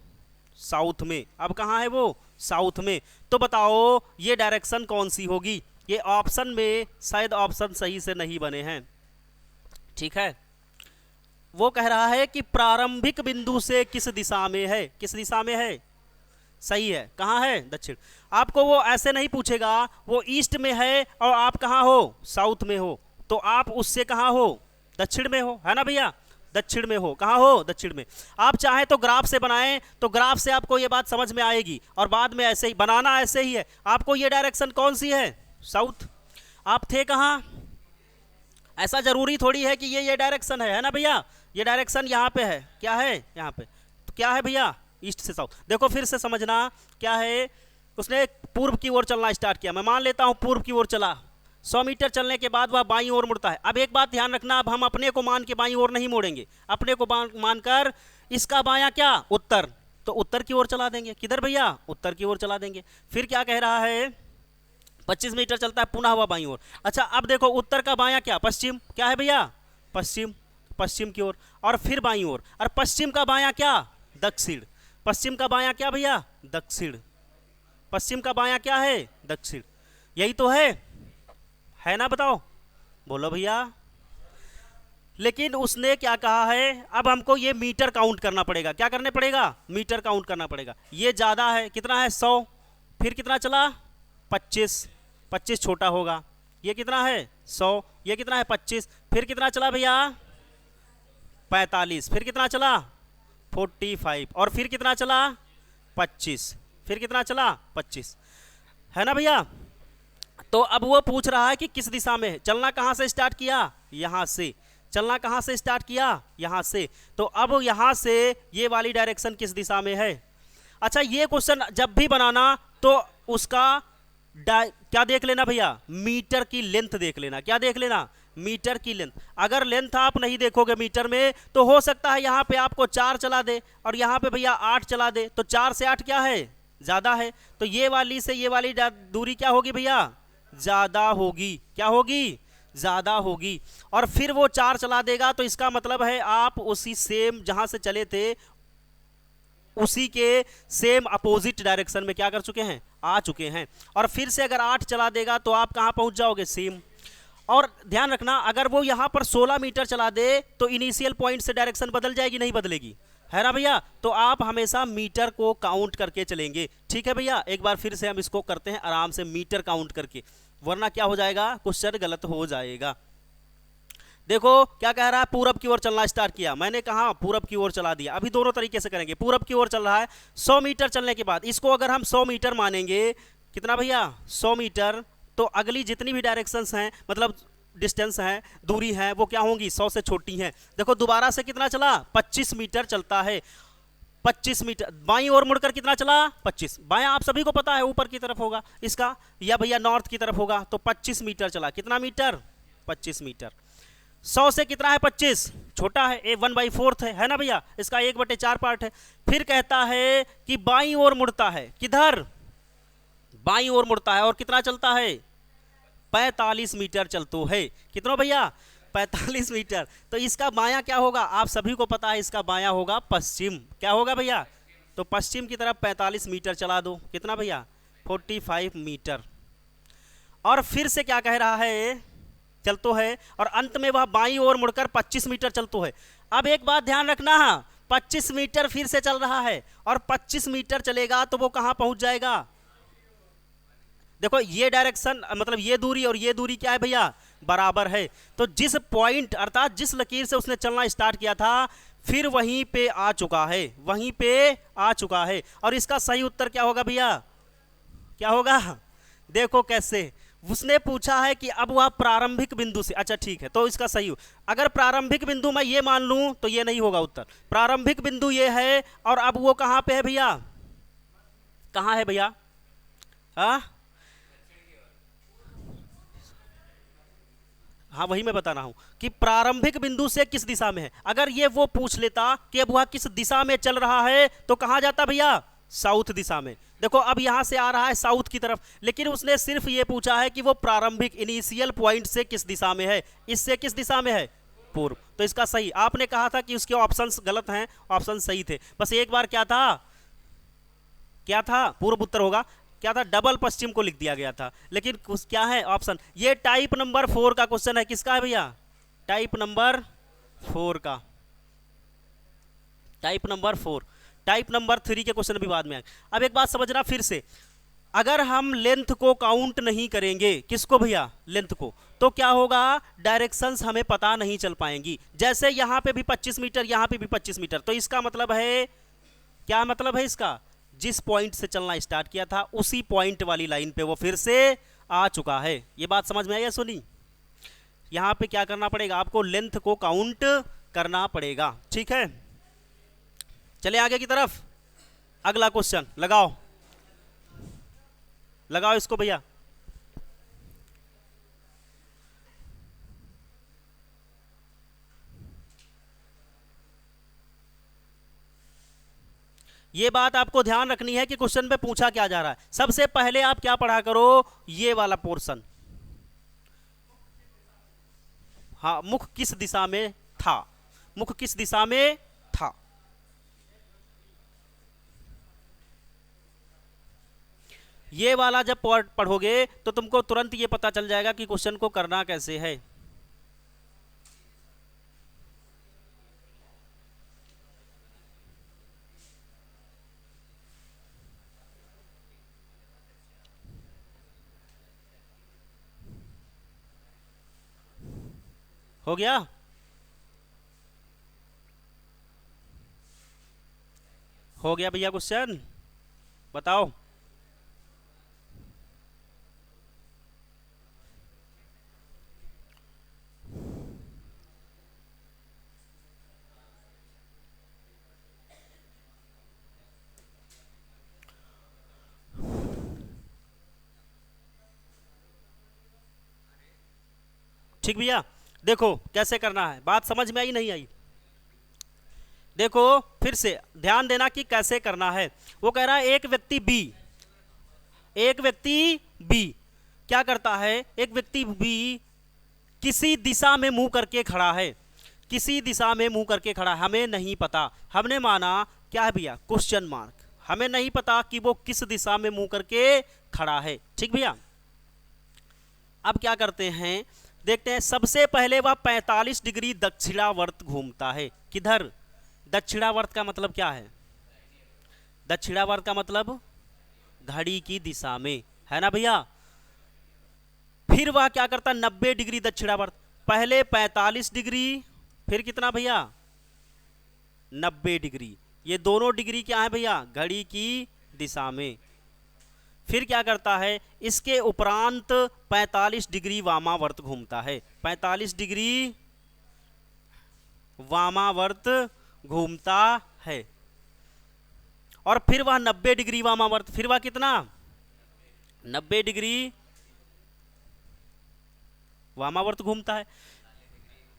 साउथ में। अब कहाँ है वो, साउथ में। तो बताओ ये डायरेक्शन कौन सी होगी। ये ऑप्शन में शायद ऑप्शन सही से नहीं बने हैं, ठीक है। वो कह रहा है कि प्रारंभिक बिंदु से किस दिशा में है, किस दिशा में है, सही है, कहाँ है, दक्षिण। आपको वो ऐसे नहीं पूछेगा वो ईस्ट में है और आप कहाँ हो, साउथ में हो, तो आप उससे कहाँ हो, दक्षिण में हो, है ना भैया, दक्षिण में हो। कहाँ हो, दक्षिण में। आप चाहें तो ग्राफ से बनाएं, तो ग्राफ से आपको ये बात समझ में आएगी, और बाद में ऐसे ही बनाना, ऐसे ही है। आपको ये डायरेक्शन कौन सी है, साउथ। आप थे कहाँ, ऐसा जरूरी थोड़ी है कि ये डायरेक्शन है ना भैया। ये डायरेक्शन यहाँ पे है, क्या है यहाँ पे, तो क्या है भैया, ईस्ट से साउथ। देखो फिर से समझना क्या है, उसने पूर्व की ओर चलना स्टार्ट किया। मैं मान लेता हूँ पूर्व की ओर चला, 100 मीटर चलने के बाद वह बाईं ओर मुड़ता है। अब एक बात ध्यान रखना, अब हम अपने को मान के बाईं ओर नहीं मोड़ेंगे, अपने को मानकर इसका बायां क्या, उत्तर, तो उत्तर की ओर चला देंगे। किधर भैया, उत्तर की ओर चला देंगे। फिर क्या कह रहा है, 25 मीटर चलता है, पुनः हुआ बाईं ओर। अच्छा अब देखो उत्तर का बायां क्या, पश्चिम, क्या है भैया, पश्चिम, पश्चिम की ओर, और फिर बाईं ओर। और पश्चिम का बायां क्या, दक्षिण। पश्चिम का बायां क्या भैया, दक्षिण। पश्चिम का बायां क्या है, दक्षिण। यही तो है ना, बताओ, बोलो भैया। लेकिन उसने क्या कहा है, अब हमको ये मीटर काउंट करना पड़ेगा। क्या करने पड़ेगा, मीटर काउंट करना पड़ेगा। ये ज़्यादा है, कितना है, 100, फिर कितना चला, 25, 25 छोटा होगा। ये कितना है, 100, ये कितना है, 25, फिर कितना चला भैया, 45, फिर कितना चला, 45, और फिर कितना चला, 25, फिर कितना चला, 25, है ना भैया। तो अब वो पूछ रहा है कि किस दिशा में है। चलना कहाँ से स्टार्ट किया, यहाँ से। चलना कहाँ से स्टार्ट किया, यहाँ से। तो अब यहाँ से ये वाली डायरेक्शन किस दिशा में है। अच्छा ये क्वेश्चन जब भी बनाना तो उसका क्या देख लेना भैया, मीटर की लेंथ देख लेना। क्या देख लेना, मीटर की लेंथ। अगर लेंथ आप नहीं देखोगे मीटर में तो हो सकता है यहाँ पे आपको 4 चला दे और यहाँ पे भैया 8 चला दे, तो 4 से 8 क्या है, ज़्यादा है। तो ये वाली से ये वाली दूरी क्या होगी भैया, ज़्यादा होगी। क्या होगी, ज़्यादा होगी। और फिर वो 4 चला देगा तो इसका मतलब है आप उसी सेम जहाँ से चले थे उसी के सेम अपोजिट डायरेक्शन में क्या कर चुके हैं, आ चुके हैं। और फिर से अगर 8 चला देगा तो आप कहाँ पहुँच जाओगे, सेम। और ध्यान रखना अगर वो यहाँ पर 16 मीटर चला दे तो इनिशियल पॉइंट से डायरेक्शन बदल जाएगी, नहीं बदलेगी, है ना भैया। तो आप हमेशा मीटर को काउंट करके चलेंगे, ठीक है भैया। एक बार फिर से हम इसको करते हैं आराम से मीटर काउंट करके, वरना क्या हो जाएगा, क्वेश्चन गलत हो जाएगा। देखो क्या कह रहा है, पूरब की ओर चलना स्टार्ट किया। मैंने कहा पूरब की ओर चला दिया। अभी दोनों तरीके से करेंगे। पूरब की ओर चल रहा है, 100 मीटर चलने के बाद इसको अगर हम 100 मीटर मानेंगे, कितना भैया, 100 मीटर, तो अगली जितनी भी डायरेक्शंस हैं, मतलब डिस्टेंस है, दूरी है, वो क्या होंगी, 100 से छोटी हैं। देखो दोबारा से कितना चला, 25 मीटर चलता है। 25 मीटर बाईं ओर मुड़कर कितना चला, 25। बायां आप सभी को पता है ऊपर की तरफ होगा इसका, या भैया नॉर्थ की तरफ होगा। तो 25 मीटर चला, कितना मीटर, 25 मीटर। 100 से कितना है, 25 छोटा है, 1/4 है ना भैया, इसका 1/4 पार्ट है। फिर कहता है कि बाईं ओर मुड़ता है, किधर, बाईं ओर मुड़ता है, और कितना चलता है, 45 मीटर चलतो है। कितना भैया, 45 मीटर। तो इसका बायां क्या होगा, आप सभी को पता है इसका बायां होगा पश्चिम। क्या होगा भैया, तो पश्चिम की तरफ 45 मीटर चला दो, कितना भैया, 45 मीटर। और फिर से क्या कह रहा है, चलतो है, और अंत में वह बाईं ओर मुड़कर 25 मीटर चलतो है। अब एक बात ध्यान रखना, 25 मीटर फिर से चल रहा है, और 25 मीटर चलेगा तो वो कहां पहुंच जाएगा। देखो ये डायरेक्शन मतलब ये दूरी और ये दूरी क्या है भैया, बराबर है। तो जिस पॉइंट अर्थात जिस लकीर से उसने चलना स्टार्ट किया था फिर वहीं पे आ चुका है, वहीं पे आ चुका है। और इसका सही उत्तर क्या होगा भैया, क्या होगा? देखो कैसे, उसने पूछा है कि अब वह प्रारंभिक बिंदु से, अच्छा ठीक है, तो इसका सही हो, अगर प्रारंभिक बिंदु मैं ये मान लूं तो ये नहीं होगा उत्तर। प्रारंभिक बिंदु ये है और अब वो कहां पे है भैया? कहां है भैया? हाँ हाँ, वही मैं बता रहा हूं कि प्रारंभिक बिंदु से किस दिशा में है। अगर ये वो पूछ लेता कि अब वह किस दिशा में चल रहा है तो कहां जाता भैया? साउथ दिशा में। देखो अब यहां से आ रहा है साउथ की तरफ, लेकिन उसने सिर्फ ये पूछा है कि वो प्रारंभिक इनिशियल पॉइंट से किस दिशा में है, इससे किस दिशा में है? पूर्व। तो इसका सही, आपने कहा था कि उसके ऑप्शंस गलत हैं, ऑप्शन सही थे, बस एक बार क्या था, क्या था? पूर्व उत्तर होगा, क्या था? डबल पश्चिम को लिख दिया गया था, लेकिन क्या है ऑप्शन? ये टाइप नंबर 4 का क्वेश्चन है। किसका है भैया? टाइप नंबर 4 का। Type number 4। टाइप नंबर 3 के क्वेश्चन भी बाद में आए। अब एक बात समझना फिर से, अगर हम लेंथ को काउंट नहीं करेंगे, किसको भैया? लेंथ को, तो क्या होगा? डायरेक्शंस हमें पता नहीं चल पाएंगी। जैसे यहां पे भी 25 मीटर, यहां पे भी 25 मीटर, तो इसका मतलब है, क्या मतलब है इसका? जिस पॉइंट से चलना स्टार्ट किया था उसी पॉइंट वाली लाइन पे वो फिर से आ चुका है। ये बात समझ में आई या सुनी? यहां पे क्या करना पड़ेगा आपको? लेंथ को काउंट करना पड़ेगा, ठीक है। चले आगे की तरफ, अगला क्वेश्चन लगाओ, लगाओ इसको भैया। ये बात आपको ध्यान रखनी है कि क्वेश्चन पे पूछा क्या जा रहा है। सबसे पहले आप क्या पढ़ा करो? ये वाला पोर्शन, हाँ, मुख किस दिशा में था, मुख किस दिशा में था। ये वाला जब पढ़ोगे तो तुमको तुरंत ये पता चल जाएगा कि क्वेश्चन को करना कैसे है। हो गया? हो गया भैया क्वेश्चन, बताओ। ठीक भैया, देखो कैसे करना है, बात समझ में आई नहीं आई? देखो फिर से ध्यान देना कि कैसे करना है। वो कह रहा है एक व्यक्ति बी, एक व्यक्ति बी क्या करता है? एक व्यक्ति बी किसी दिशा में मुंह करके खड़ा है, किसी दिशा में मुंह करके खड़ा है, हमें नहीं पता, हमने माना क्या है भैया? क्वेश्चन मार्क, हमें नहीं पता कि वो किस दिशा में मुंह करके खड़ा है, ठीक भैया। अब क्या करते हैं, देखते हैं। सबसे पहले वह 45 डिग्री दक्षिणावर्त घूमता है। किधर? दक्षिणावर्त का मतलब क्या है? दक्षिणावर्त का मतलब घड़ी की दिशा में, है ना भैया। फिर वह क्या करता? 90 डिग्री दक्षिणावर्त, पहले 45 डिग्री, फिर कितना भैया? 90 डिग्री। ये दोनों डिग्री क्या है भैया? घड़ी की दिशा में। फिर क्या करता है? इसके उपरांत 45 डिग्री वामावर्त घूमता है, 45 डिग्री वामावर्त घूमता है। और फिर वह 90 डिग्री वामावर्त, फिर वह कितना? 90 डिग्री वामावर्त घूमता है,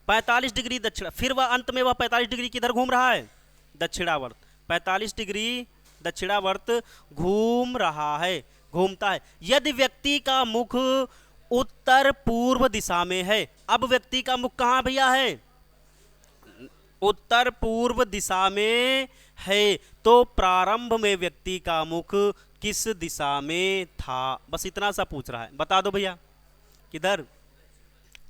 45 डिग्री दक्षिण, फिर वह अंत में वह 45 डिग्री किधर घूम रहा है? दक्षिणावर्त, 45 डिग्री दक्षिणावर्त घूम रहा है, घूमता है। यदि व्यक्ति का मुख उत्तर पूर्व दिशा में है, अब व्यक्ति का मुख कहां भैया है? उत्तर पूर्व दिशा में है, तो प्रारंभ में व्यक्ति का मुख किस दिशा में था? बस इतना सा पूछ रहा है, बता दो भैया किधर।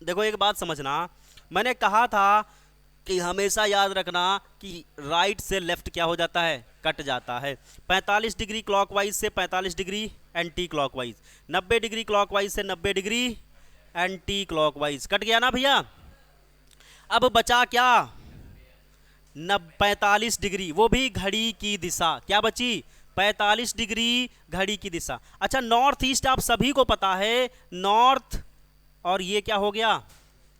देखो एक बात समझना, मैंने कहा था कि हमेशा याद रखना कि राइट से लेफ्ट क्या हो जाता है? कट जाता है। 45 डिग्री क्लॉकवाइज से 45 degree anti clockwise, 90 degree clockwise से 90 डिग्री एंटी क्लॉकवाइज, कट गया ना भैया। अब बचा क्या? 45 डिग्री, वो भी घड़ी की दिशा, क्या बची? 45 डिग्री घड़ी की दिशा। अच्छा, नॉर्थ ईस्ट आप सभी को पता है, नॉर्थ और ये क्या हो गया,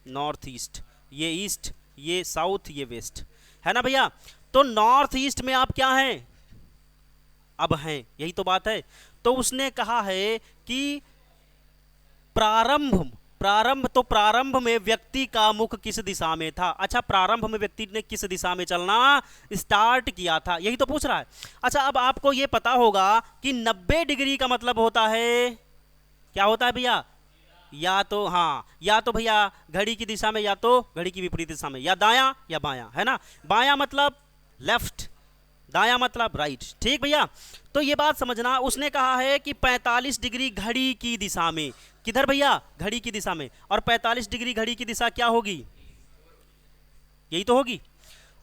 नॉर्थ ईस्ट, ये ईस्ट, ये साउथ, ये वेस्ट, है ना भैया। तो नॉर्थ ईस्ट में आप क्या हैं, अब हैं, यही तो बात है। तो उसने कहा है कि प्रारंभ में व्यक्ति का मुख किस दिशा में था। अच्छा, प्रारंभ में व्यक्ति ने किस दिशा में चलना स्टार्ट किया था, यही तो पूछ रहा है। अच्छा, अब आपको यह पता होगा कि 90 डिग्री का मतलब होता है, क्या होता है भैया, या तो हाँ, या तो भैया घड़ी की दिशा में, या तो घड़ी की विपरीत दिशा में, या दायां या बायां, है ना। बायां मतलब लेफ्ट, दायां मतलब राइट, ठीक भैया। तो ये बात समझना, उसने कहा है कि 45 डिग्री घड़ी की दिशा में, किधर भैया, घड़ी की दिशा में, और 45 डिग्री घड़ी की दिशा क्या होगी, यही तो होगी।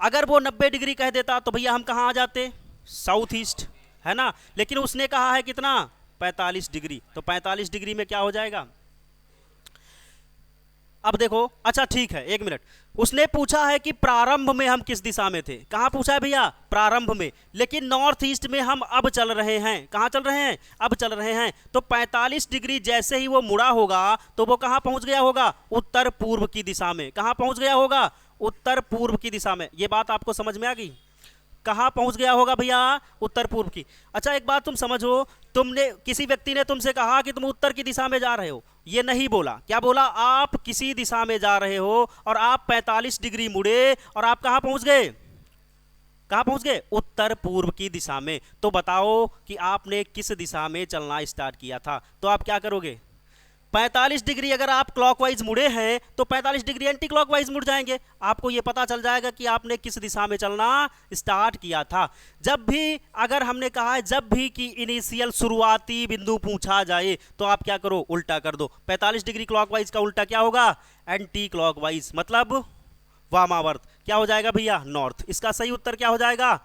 अगर वो 90 डिग्री कह देता तो भैया हम कहाँ आ जाते, साउथ ईस्ट, है ना। लेकिन उसने कहा है कितना, 45 डिग्री, तो 45 डिग्री में क्या हो जाएगा। अब देखो, अच्छा ठीक है, एक मिनट, उसने पूछा है कि प्रारंभ में हम किस दिशा में थे, कहाँ पूछा है भैया, प्रारंभ में। लेकिन नॉर्थ ईस्ट में हम अब चल रहे हैं, कहाँ चल रहे हैं, अब चल रहे हैं। तो 45 डिग्री जैसे ही वो मुड़ा होगा तो वो कहाँ पहुंच गया होगा, उत्तर पूर्व की दिशा में। कहाँ पहुंच गया होगा, उत्तर पूर्व की दिशा में। ये बात आपको समझ में आ गई, कहाँ पहुंच गया होगा भैया, उत्तर पूर्व की। अच्छा, एक बात तुम समझो, तुमने, किसी व्यक्ति ने तुमसे कहा कि तुम उत्तर की दिशा में जा रहे हो, ये नहीं बोला, क्या बोला, आप किसी दिशा में जा रहे हो और आप 45 डिग्री मुड़े और आप कहाँ पहुंच गए, कहाँ पहुंच गए, उत्तर पूर्व की दिशा में। तो बताओ कि आपने किस दिशा में चलना स्टार्ट किया था। तो आप क्या करोगे, 45 डिग्री अगर आप क्लॉकवाइज मुड़े हैं तो 45 डिग्री एंटी क्लॉकवाइज मुड़ जाएंगे। आपको यह पता चल जाएगा कि आपने किस दिशा में चलना स्टार्ट किया था। जब भी, अगर हमने कहा है जब भी कि इनिशियल शुरुआती बिंदु पूछा जाए तो आप क्या करो, उल्टा कर दो। 45 डिग्री क्लॉकवाइज का उल्टा क्या होगा, एंटी क्लॉकवाइज, मतलब वामावर्त। क्या हो जाएगा भैया, नॉर्थ। इसका सही उत्तर क्या हो जाएगा,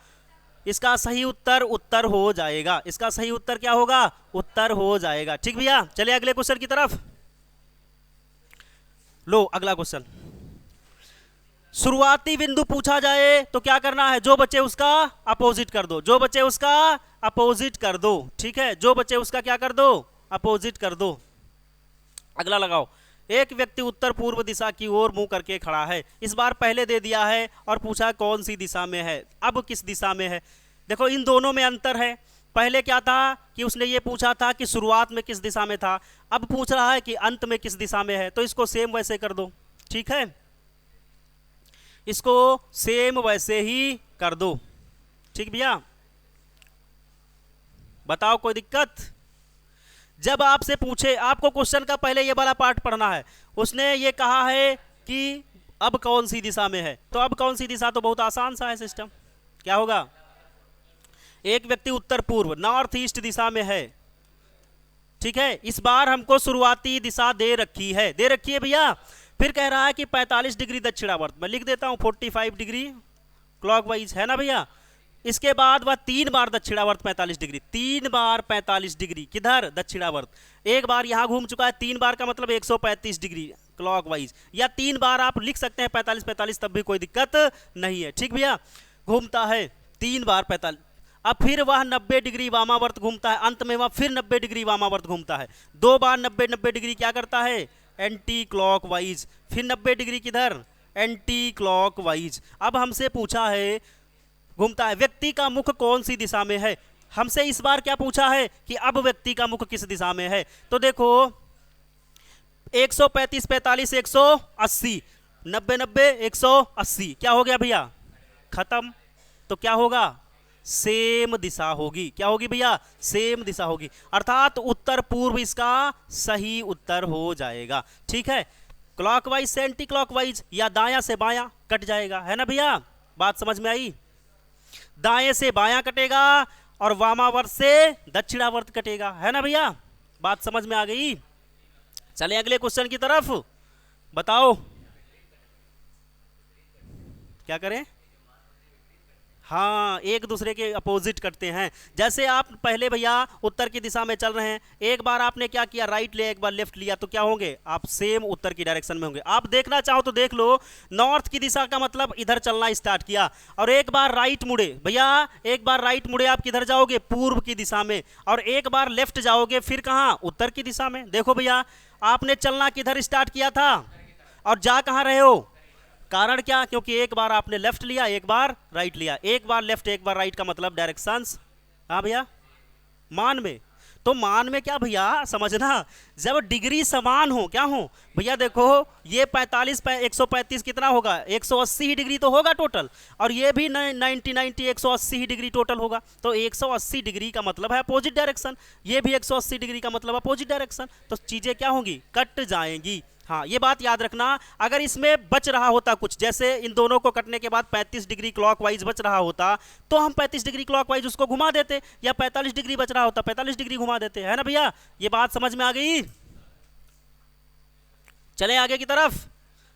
इसका सही उत्तर उत्तर हो जाएगा। इसका सही उत्तर क्या होगा, उत्तर हो जाएगा। ठीक भैया, चलिए अगले क्वेश्चन की तरफ। लो अगला क्वेश्चन, शुरुआती बिंदु पूछा जाए तो क्या करना है, जो बचे उसका अपोजिट कर दो, जो बचे उसका अपोजिट कर दो। ठीक है, जो बचे उसका क्या कर दो, अपोजिट कर दो। अगला लगाओ, एक व्यक्ति उत्तर पूर्व दिशा की ओर मुंह करके खड़ा है। इस बार पहले दे दिया है और पूछा कौन सी दिशा में है, अब किस दिशा में है। देखो इन दोनों में अंतर है। पहले क्या था कि उसने ये पूछा था कि शुरुआत में किस दिशा में था, अब पूछ रहा है कि अंत में किस दिशा में है। तो इसको सेम वैसे कर दो, ठीक है, इसको सेम वैसे ही कर दो। ठीक भैया, बताओ कोई दिक्कत। जब आपसे पूछे, आपको क्वेश्चन का पहले ये वाला पार्ट पढ़ना है। उसने ये कहा है कि अब कौन सी दिशा में है, तो अब कौन सी दिशा, तो बहुत आसान सा है सिस्टम। क्या होगा, एक व्यक्ति उत्तर पूर्व, नॉर्थ ईस्ट दिशा में है। ठीक है, इस बार हमको शुरुआती दिशा दे रखी है, दे रखी है भैया। फिर कह रहा है कि 45 डिग्री दक्षिणावर्त, मैं लिख देता हूं 45 डिग्री क्लॉकवाइज, है ना भैया। इसके बाद वह 3 बार दक्षिणावर्त 45 डिग्री, 3 बार 45 डिग्री, किधर, दक्षिणावर्त। एक बार यहां घूम चुका है, 3 बार का मतलब 135 डिग्री क्लॉकवाइज, या 3 बार आप लिख सकते हैं 45-45, तब भी कोई दिक्कत नहीं है। ठीक भैया, घूमता है 3 बार 45। अब फिर वह 90 डिग्री वामावर्त घूमता है, अंत में वह फिर 90 डिग्री वामावर्त घूमता है। 2 बार 90 डिग्री क्या करता है, एंटी क्लॉकवाइज। फिर 90 डिग्री किधर, एंटी क्लॉकवाइज। अब हमसे पूछा है, घूमता है, व्यक्ति का मुख कौन सी दिशा में है। हमसे इस बार क्या पूछा है कि अब व्यक्ति का मुख किस दिशा में है। तो देखो 135 45 180, 90 90 180, क्या हो गया भैया, खत्म। तो क्या होगा, सेम दिशा होगी। क्या होगी भैया, सेम दिशा होगी, अर्थात उत्तर पूर्व इसका सही उत्तर हो जाएगा। ठीक है, क्लॉकवाइज से एंटी क्लॉकवाइज या दायां से बायां कट जाएगा, है ना भैया। बात समझ में आई, दाएं से बायां कटेगा और वामावर्त से दक्षिणावर्त कटेगा, है ना भैया। बात समझ में आ गई। चलें अगले क्वेश्चन की तरफ, बताओ क्या करें। हाँ, एक दूसरे के अपोजिट करते हैं। जैसे आप पहले भैया उत्तर की दिशा में चल रहे हैं, एक बार आपने क्या किया, राइट लिया, एक बार लेफ्ट लिया, तो क्या होंगे आप, सेम उत्तर की डायरेक्शन में होंगे। आप देखना चाहो तो देख लो, नॉर्थ की दिशा का मतलब इधर चलना स्टार्ट किया, और एक बार राइट मुड़े भैया, एक बार राइट मुड़े, आप किधर जाओगे, पूर्व की दिशा में, और एक बार लेफ्ट जाओगे, फिर कहाँ, उत्तर की दिशा में। देखो भैया, आपने चलना किधर स्टार्ट किया था और जा कहाँ रहे हो, कारण क्या, क्योंकि एक बार आपने लेफ्ट लिया, एक बार राइट लिया, एक बार लेफ्ट एक बार राइट का मतलब डायरेक्शंस। हाँ भैया, मान में, तो मान में क्या भैया समझना, जब डिग्री समान हो, क्या हो भैया, देखो ये 45 135 कितना होगा, 180 ही डिग्री तो होगा टोटल, और ये भी 90 180 ही डिग्री टोटल होगा, तो 180 डिग्री का मतलब है अपोजिट डायरेक्शन, ये भी 180 डिग्री का मतलब अपोजिट डायरेक्शन, तो चीजें क्या होंगी, कट जाएंगी। हाँ, ये बात याद रखना। अगर इसमें बच रहा होता कुछ, जैसे इन दोनों को कटने के बाद 35 डिग्री क्लॉकवाइज बच रहा होता, तो हम 35 डिग्री क्लॉकवाइज उसको घुमा देते, या 45 डिग्री बच रहा होता 45 डिग्री घुमा देते, है ना भैया। ये बात समझ में आ गई। चलें आगे की तरफ।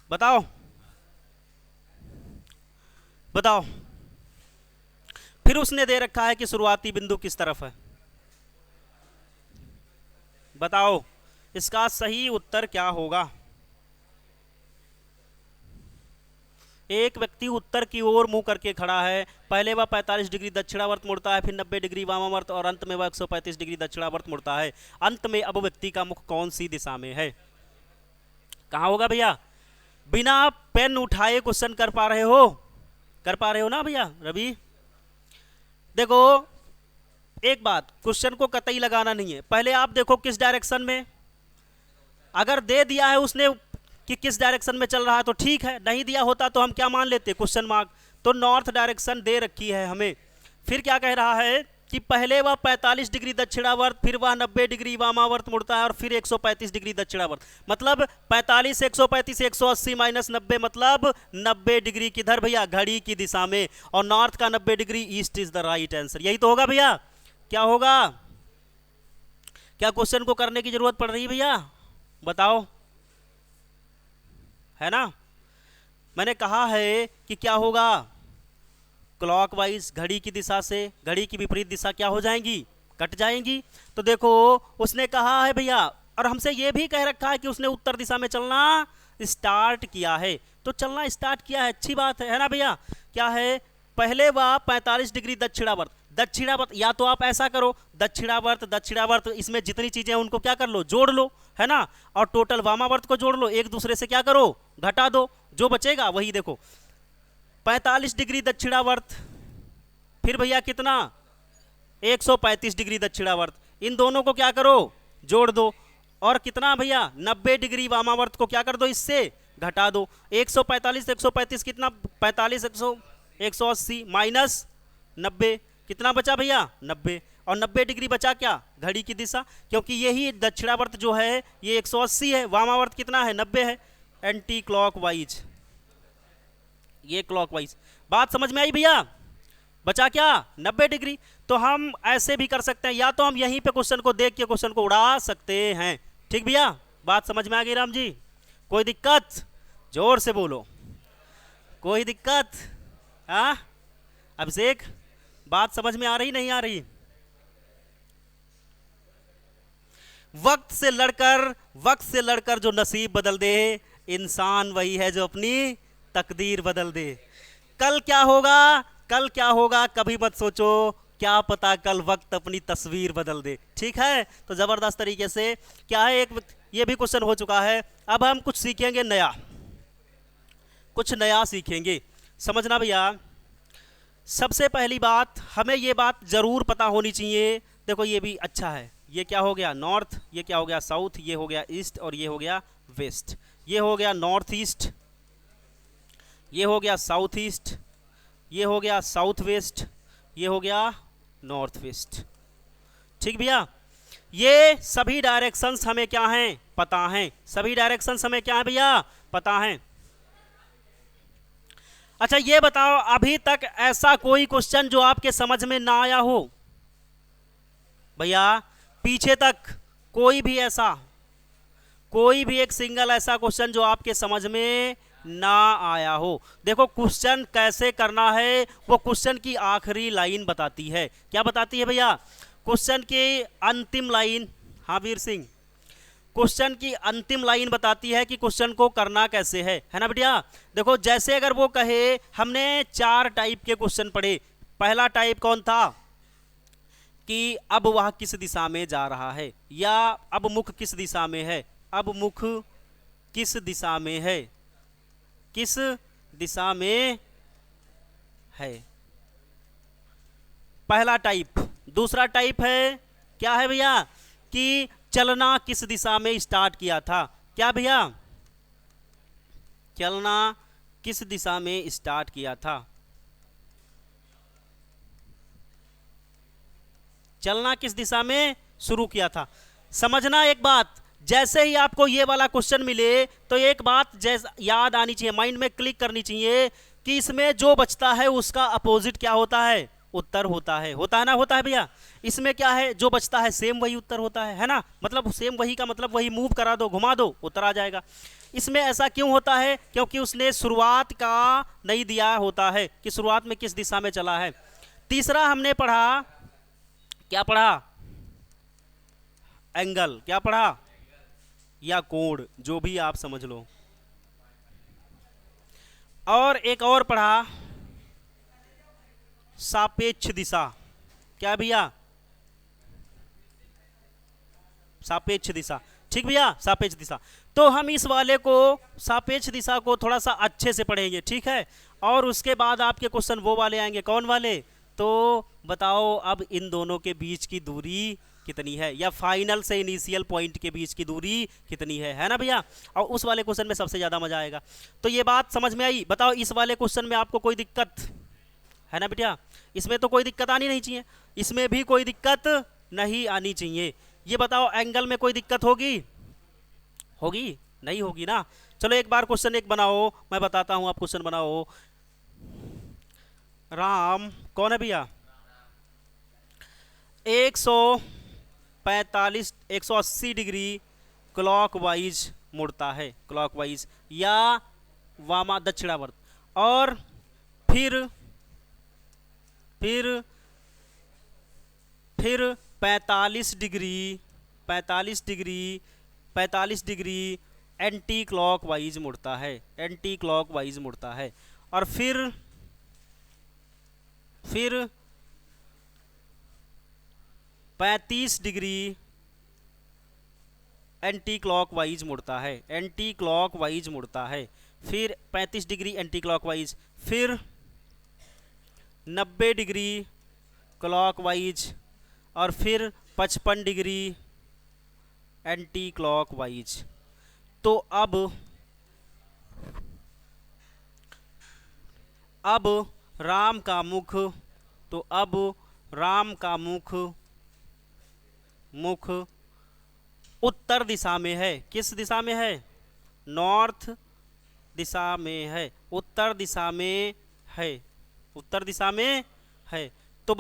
बताओ बताओ, फिर उसने दे रखा है कि शुरुआती बिंदु किस तरफ है, बताओ इसका सही उत्तर क्या होगा। एक व्यक्ति उत्तर की ओर मुंह करके खड़ा है, पहले वह 45 डिग्री दक्षिणावर्त मुड़ता है, फिर 90 डिग्री वामावर्त, और अंत में वह 135 डिग्री दक्षिणावर्त मुड़ता है। अंत में अब व्यक्ति का मुख कौन सी दिशा में है, कहाँ होगा भैया। बिना पेन उठाए क्वेश्चन कर पा रहे हो, कर पा रहे हो ना भैया रवि। देखो एक बात, क्वेश्चन को कतई लगाना नहीं है, पहले आप देखो किस डायरेक्शन में, अगर दे दिया है उसने कि किस डायरेक्शन में चल रहा है तो ठीक है, नहीं दिया होता तो हम क्या मान लेते, क्वेश्चन मार्क। तो नॉर्थ डायरेक्शन दे रखी है हमें। फिर क्या कह रहा है कि पहले वह 45 डिग्री दक्षिणावर्त, फिर वह 90 डिग्री वामावर्त मुड़ता है, और फिर 135 डिग्री दक्षिणावर्त, मतलब 45 135 180 माइनस 90 मतलब 90 डिग्री किधर भैया, घड़ी की दिशा में, और नॉर्थ का 90 degree east is the right answer. यही तो होगा भैया। क्या होगा, क्या क्वेश्चन को करने की जरूरत पड़ रही है भैया, बताओ, है ना। मैंने कहा है कि क्या होगा, क्लॉकवाइज घड़ी की दिशा से घड़ी की विपरीत दिशा क्या हो जाएंगी, कट जाएंगी। तो देखो उसने कहा है भैया, और हमसे ये भी कह रखा है कि उसने उत्तर दिशा में चलना स्टार्ट किया है, तो चलना स्टार्ट किया है, अच्छी बात है ना भैया। क्या है, पहले वह 45 डिग्री दक्षिणावर्त, दक्षिणावर्त, या तो आप ऐसा करो, दक्षिणावर्त दक्षिणावर्त, इसमें जितनी चीजें हैं उनको क्या कर लो, जोड़ लो, है ना, और टोटल वामावर्त को जोड़ लो, एक दूसरे से क्या करो, घटा दो, जो बचेगा वही देखो, 45 डिग्री दक्षिणावर्त, फिर भैया कितना, 135 डिग्री दक्षिणावर्त, इन दोनों को क्या करो, जोड़ दो, और कितना भैया 90 डिग्री वामावर्त को क्या कर दो, इससे घटा दो। 145 135 कितना, 45 180 माइनस 90 कितना बचा भैया, 90, और 90 डिग्री बचा क्या, घड़ी की दिशा, क्योंकि यही दक्षिणावर्त जो है ये 180 है, वामावर्त कितना है, 90 है, एंटी क्लॉकवाइज, ये क्लॉकवाइज। बात समझ में आई भैया, बचा क्या, 90 डिग्री। तो हम ऐसे भी कर सकते हैं, या तो हम यहीं पे क्वेश्चन को देख के क्वेश्चन को उड़ा सकते हैं। ठीक भैया, बात समझ में आ गई राम जी, कोई दिक्कत, जोर से बोलो, कोई दिक्कत, हाँ अभिषेक, बात समझ में आ रही नहीं आ रही। वक्त से लड़कर जो नसीब बदल दे, इंसान वही है जो अपनी तकदीर बदल दे। कल क्या होगा, कल क्या होगा कभी मत सोचो, क्या पता कल वक्त अपनी तस्वीर बदल दे। ठीक है, तो जबरदस्त तरीके से क्या है, एक ये भी क्वेश्चन हो चुका है। अब हम कुछ सीखेंगे नया, कुछ नया सीखेंगे, समझना भैया। सबसे पहली बात, हमें ये बात जरूर पता होनी चाहिए, देखो ये भी अच्छा है, ये क्या हो गया नॉर्थ, ये क्या हो गया साउथ, ये हो गया ईस्ट, और ये हो गया वेस्ट, ये हो गया नॉर्थ ईस्ट, ये हो गया साउथ ईस्ट, ये हो गया साउथ वेस्ट, ये हो गया नॉर्थ वेस्ट। ठीक भैया, ये सभी डायरेक्शंस हमें क्या हैं, पता हैं, सभी डायरेक्शंस हमें क्या है भैया, पता हैं। अच्छा ये बताओ, अभी तक ऐसा कोई क्वेश्चन जो आपके समझ में ना आया हो भैया, पीछे तक कोई भी ऐसा, कोई भी एक सिंगल ऐसा क्वेश्चन जो आपके समझ में ना आया हो। देखो क्वेश्चन कैसे करना है वो क्वेश्चन की आखिरी लाइन बताती है। क्या बताती है भैया? क्वेश्चन की अंतिम लाइन। हाँ वीर सिंह, क्वेश्चन की अंतिम लाइन बताती है कि क्वेश्चन को करना कैसे है ना बेटिया। देखो जैसे अगर वो कहे, हमने 4 टाइप के क्वेश्चन पढ़े। पहला टाइप कौन था कि अब वह किस दिशा में जा रहा है, या अब मुख किस दिशा में है, अब मुख किस दिशा में है, किस दिशा में है, पहला टाइप। दूसरा टाइप है क्या है भैया कि चलना किस दिशा में स्टार्ट किया था। क्या भैया? चलना किस दिशा में स्टार्ट किया था, चलना किस दिशा में शुरू किया था। समझना एक बात, जैसे ही आपको ये वाला क्वेश्चन मिले तो एक बात जैसा याद आनी चाहिए, माइंड में क्लिक करनी चाहिए कि इसमें जो बचता है उसका अपोजिट क्या होता है? उत्तर होता है ना? होता है भैया। इसमें क्या है, जो बचता है सेम वही उत्तर होता है ना? मतलब सेम वही का मतलब वही, मूव करा दो, घुमा दो, उत्तर आ जाएगा। इसमें ऐसा क्यों होता है? क्योंकि उसने शुरुआत का नहीं दिया होता है कि शुरुआत में किस दिशा में चला है। तीसरा हमने पढ़ा, क्या पढ़ा? एंगल। क्या पढ़ा? या कोण, जो भी आप समझ लो। और एक और पढ़ा, सापेक्ष दिशा। क्या भैया? सापेक्ष दिशा। ठीक भैया, सापेक्ष दिशा। तो हम इस वाले को, सापेक्ष दिशा को थोड़ा सा अच्छे से पढ़ेंगे, ठीक है। और उसके बाद आपके क्वेश्चन वो वाले आएंगे। कौन वाले? तो बताओ अब इन दोनों के बीच की दूरी कितनी है, या फाइनल से इनिशियल पॉइंट के बीच की दूरी कितनी है ना भैया। और उस वाले क्वेश्चन में सबसे ज़्यादा मजा आएगा। तो ये बात समझ में आई? बताओ इस वाले क्वेश्चन में आपको कोई दिक्कत है ना बेटा? इसमें तो कोई दिक्कत आनी नहीं चाहिए, इसमें भी कोई दिक्कत नहीं आनी चाहिए। ये बताओ एंगल में कोई दिक्कत होगी? होगी? नहीं होगी ना। चलो एक बार क्वेश्चन एक बनाओ, मैं बताता हूं, आप क्वेश्चन बनाओ। राम कौन है भैया? 180 डिग्री क्लॉकवाइज मुड़ता है, क्लॉकवाइज या वामा दक्षिणावर्त। और फिर 45 डिग्री एंटी क्लॉकवाइज मुड़ता है, एंटी क्लॉकवाइज मुड़ता है। और फिर 35 डिग्री एंटी क्लॉकवाइज मुड़ता है, एंटी क्लॉकवाइज मुड़ता है। फिर 35 डिग्री एंटी क्लॉकवाइज, फिर 90 डिग्री क्लॉकवाइज, और फिर 55 डिग्री एंटी क्लॉकवाइज। तो अब राम का मुख, तो अब राम का मुख उत्तर दिशा में है। किस दिशा में है? नॉर्थ दिशा में है, उत्तर दिशा में है, उत्तर दिशा में है। तो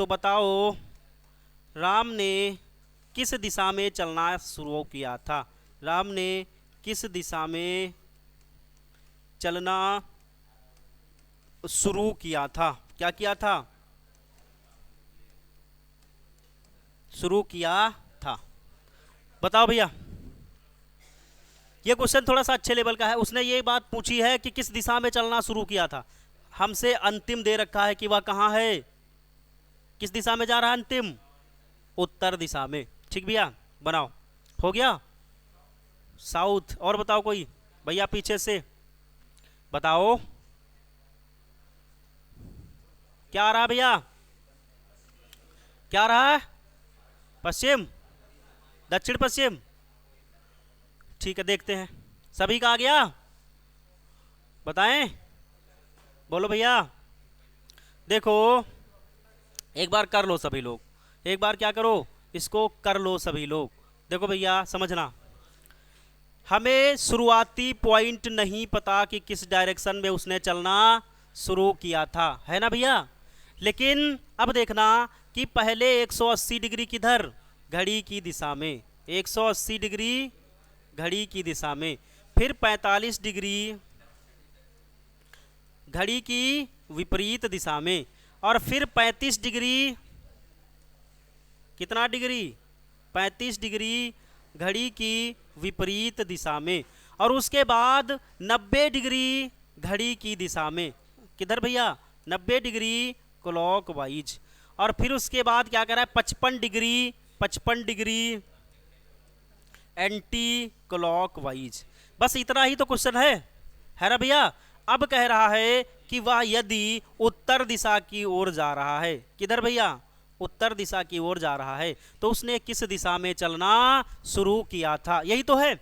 बताओ राम ने किस दिशा में चलना शुरू किया था? राम ने किस दिशा में चलना शुरू किया था? क्या किया था? शुरू किया था। बताओ भैया। ये क्वेश्चन थोड़ा सा अच्छे लेवल का है। उसने ये बात पूछी है कि किस दिशा में चलना शुरू किया था। हमसे अंतिम दे रखा है कि वह कहाँ है, किस दिशा में जा रहा है अंतिम? उत्तर दिशा में। ठीक भैया, बनाओ। हो गया? साउथ। और बताओ कोई भैया पीछे से बताओ, क्या आ रहा है भैया? क्या आ रहा है? पश्चिम, दक्षिण पश्चिम। ठीक है, देखते हैं। सभी का आ गया? बताएं, बोलो भैया। देखो एक बार कर लो सभी लोग, एक बार क्या करो, इसको कर लो सभी लोग। देखो भैया समझना, हमें शुरुआती पॉइंट नहीं पता कि किस डायरेक्शन में उसने चलना शुरू किया था, है ना भैया। लेकिन अब देखना कि पहले 180 डिग्री किधर? घड़ी की दिशा में, 180 डिग्री घड़ी की दिशा में। फिर 45 डिग्री घड़ी की विपरीत दिशा में, और फिर 35 डिग्री, कितना डिग्री, 35 डिग्री घड़ी की विपरीत दिशा में, और उसके बाद 90 डिग्री घड़ी की दिशा में। किधर भैया, 90 डिग्री क्लॉकवाइज। और फिर उसके बाद क्या करा है, 55 डिग्री एंटी क्लॉकवाइज। बस इतना ही तो क्वेश्चन है ना भैया। अब कह रहा है कि वह यदि उत्तर दिशा की ओर जा रहा है, किधर भैया, उत्तर दिशा की ओर जा रहा है, तो उसने किस दिशा में चलना शुरू किया था, यही तो है।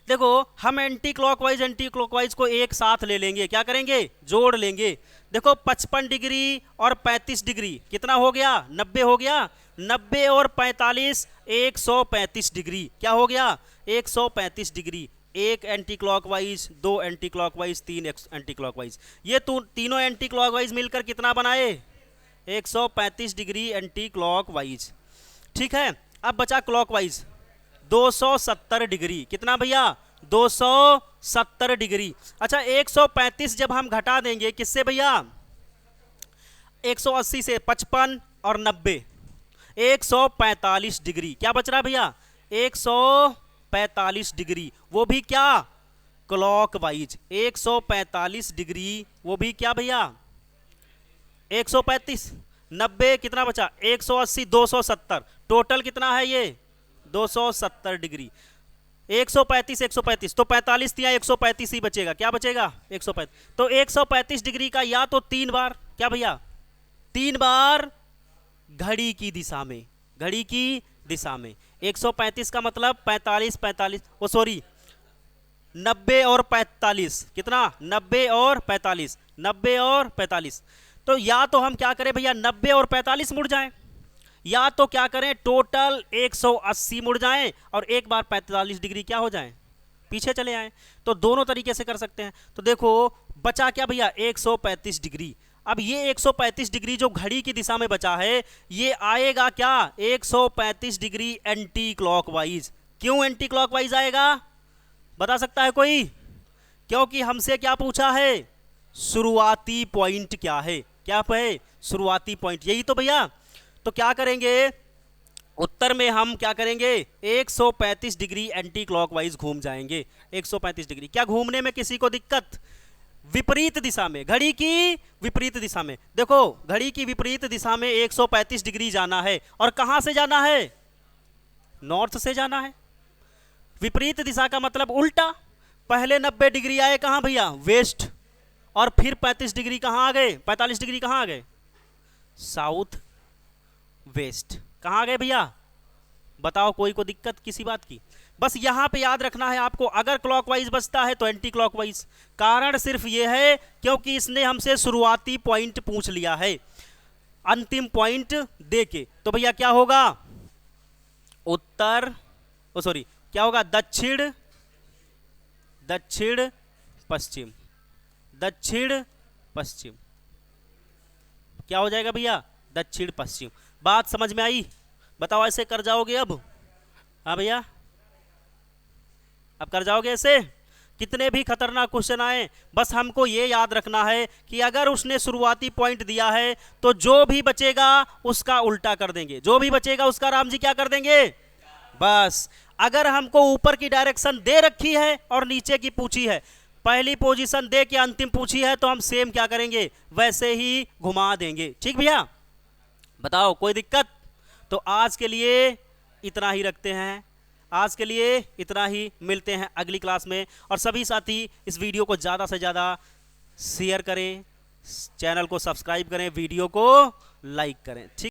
देखो हम एंटी क्लॉकवाइज को एक साथ ले लेंगे, क्या करेंगे, जोड़ लेंगे। देखो 55 डिग्री और 35 डिग्री कितना हो गया, 90 हो गया। 90 और 45 135 डिग्री, क्या हो गया, 135 डिग्री। एक एंटी क्लॉकवाइज, दो एंटी क्लॉकवाइज, तीन एंटी क्लॉकवाइज, ये तीनों एंटी क्लॉकवाइज मिलकर कितना बनाए, 135 डिग्री एंटी क्लॉकवाइज। ठीक है, अब बचा क्लॉकवाइज 270 डिग्री, कितना भैया, 270 डिग्री। अच्छा 135 जब हम घटा देंगे किससे भैया, 180 से, 55 और 90, 145 डिग्री। क्या बच रहा है भैया, 145 डिग्री, वो भी क्या, क्लॉकवाइज। 145 डिग्री, वो भी क्या भैया, 135, 90 कितना बचा, 180, 270, टोटल कितना है ये, 270 डिग्री। 135 135 तो 45 दिया, 135 ही बचेगा, क्या बचेगा, 135। तो 135 डिग्री का या तो 3 बार, क्या भैया, 3 बार घड़ी की दिशा में, घड़ी की दिशा में। 135 का मतलब 45 45, ओ सॉरी 90 और 45, कितना, 90 और 45, 90 और 45। तो या तो हम क्या करें भैया, 90 और 45 मुड़ जाएं, या तो क्या करें, टोटल 180 मुड़ जाएं और एक बार 45 डिग्री क्या हो जाएं, पीछे चले आएं। तो दोनों तरीके से कर सकते हैं। तो देखो बचा क्या भैया, 135 डिग्री। अब ये 135 डिग्री जो घड़ी की दिशा में बचा है, ये आएगा क्या, 135 डिग्री एंटी क्लॉकवाइज। क्यों एंटी क्लॉकवाइज आएगा, बता सकता है कोई, क्योंकि हमसे क्या पूछा है, शुरुआती पॉइंट क्या है, क्या है, शुरुआती पॉइंट, यही तो भैया। तो क्या करेंगे, उत्तर में हम क्या करेंगे, 135 डिग्री एंटी क्लॉकवाइज घूम जाएंगे। 135 डिग्री, क्या घूमने में किसी को दिक्कत, विपरीत दिशा में, घड़ी की विपरीत दिशा में। देखो घड़ी की विपरीत दिशा में 135 डिग्री जाना है, और कहां से जाना है, नॉर्थ से जाना है। विपरीत दिशा का मतलब उल्टा, पहले 90 डिग्री आए कहां भैया, वेस्ट, और फिर 35 डिग्री कहां आ गए, 45 डिग्री कहां आ गए, साउथ वेस्ट। कहां गए भैया, बताओ, कोई को दिक्कत किसी बात की। बस यहां पे याद रखना है आपको, अगर क्लॉकवाइज बचता है तो एंटी क्लॉकवाइज। कारण सिर्फ यह है क्योंकि इसने हमसे शुरुआती पॉइंट पूछ लिया है, अंतिम पॉइंट देके। तो भैया क्या होगा, उत्तर, ओ सॉरी क्या होगा, दक्षिण, दक्षिण पश्चिम, दक्षिण पश्चिम, क्या हो जाएगा भैया, दक्षिण पश्चिम। बात समझ में आई, बताओ ऐसे कर जाओगे अब, हाँ भैया, अब कर जाओगे ऐसे। कितने भी खतरनाक क्वेश्चन आए, बस हमको ये याद रखना है कि अगर उसने शुरुआती पॉइंट दिया है तो जो भी बचेगा उसका उल्टा कर देंगे, जो भी बचेगा उसका राम जी क्या कर देंगे, बस। अगर हमको ऊपर की डायरेक्शन दे रखी है और नीचे की पूछी है, पहली पोजीशन दे के अंतिम पूछी है, तो हम सेम क्या करेंगे, वैसे ही घुमा देंगे। ठीक भैया, बताओ कोई दिक्कत। तो आज के लिए इतना ही रखते हैं, आज के लिए इतना ही, मिलते हैं अगली क्लास में। और सभी साथी इस वीडियो को ज़्यादा से ज़्यादा शेयर करें, चैनल को सब्सक्राइब करें, वीडियो को लाइक करें, ठीक।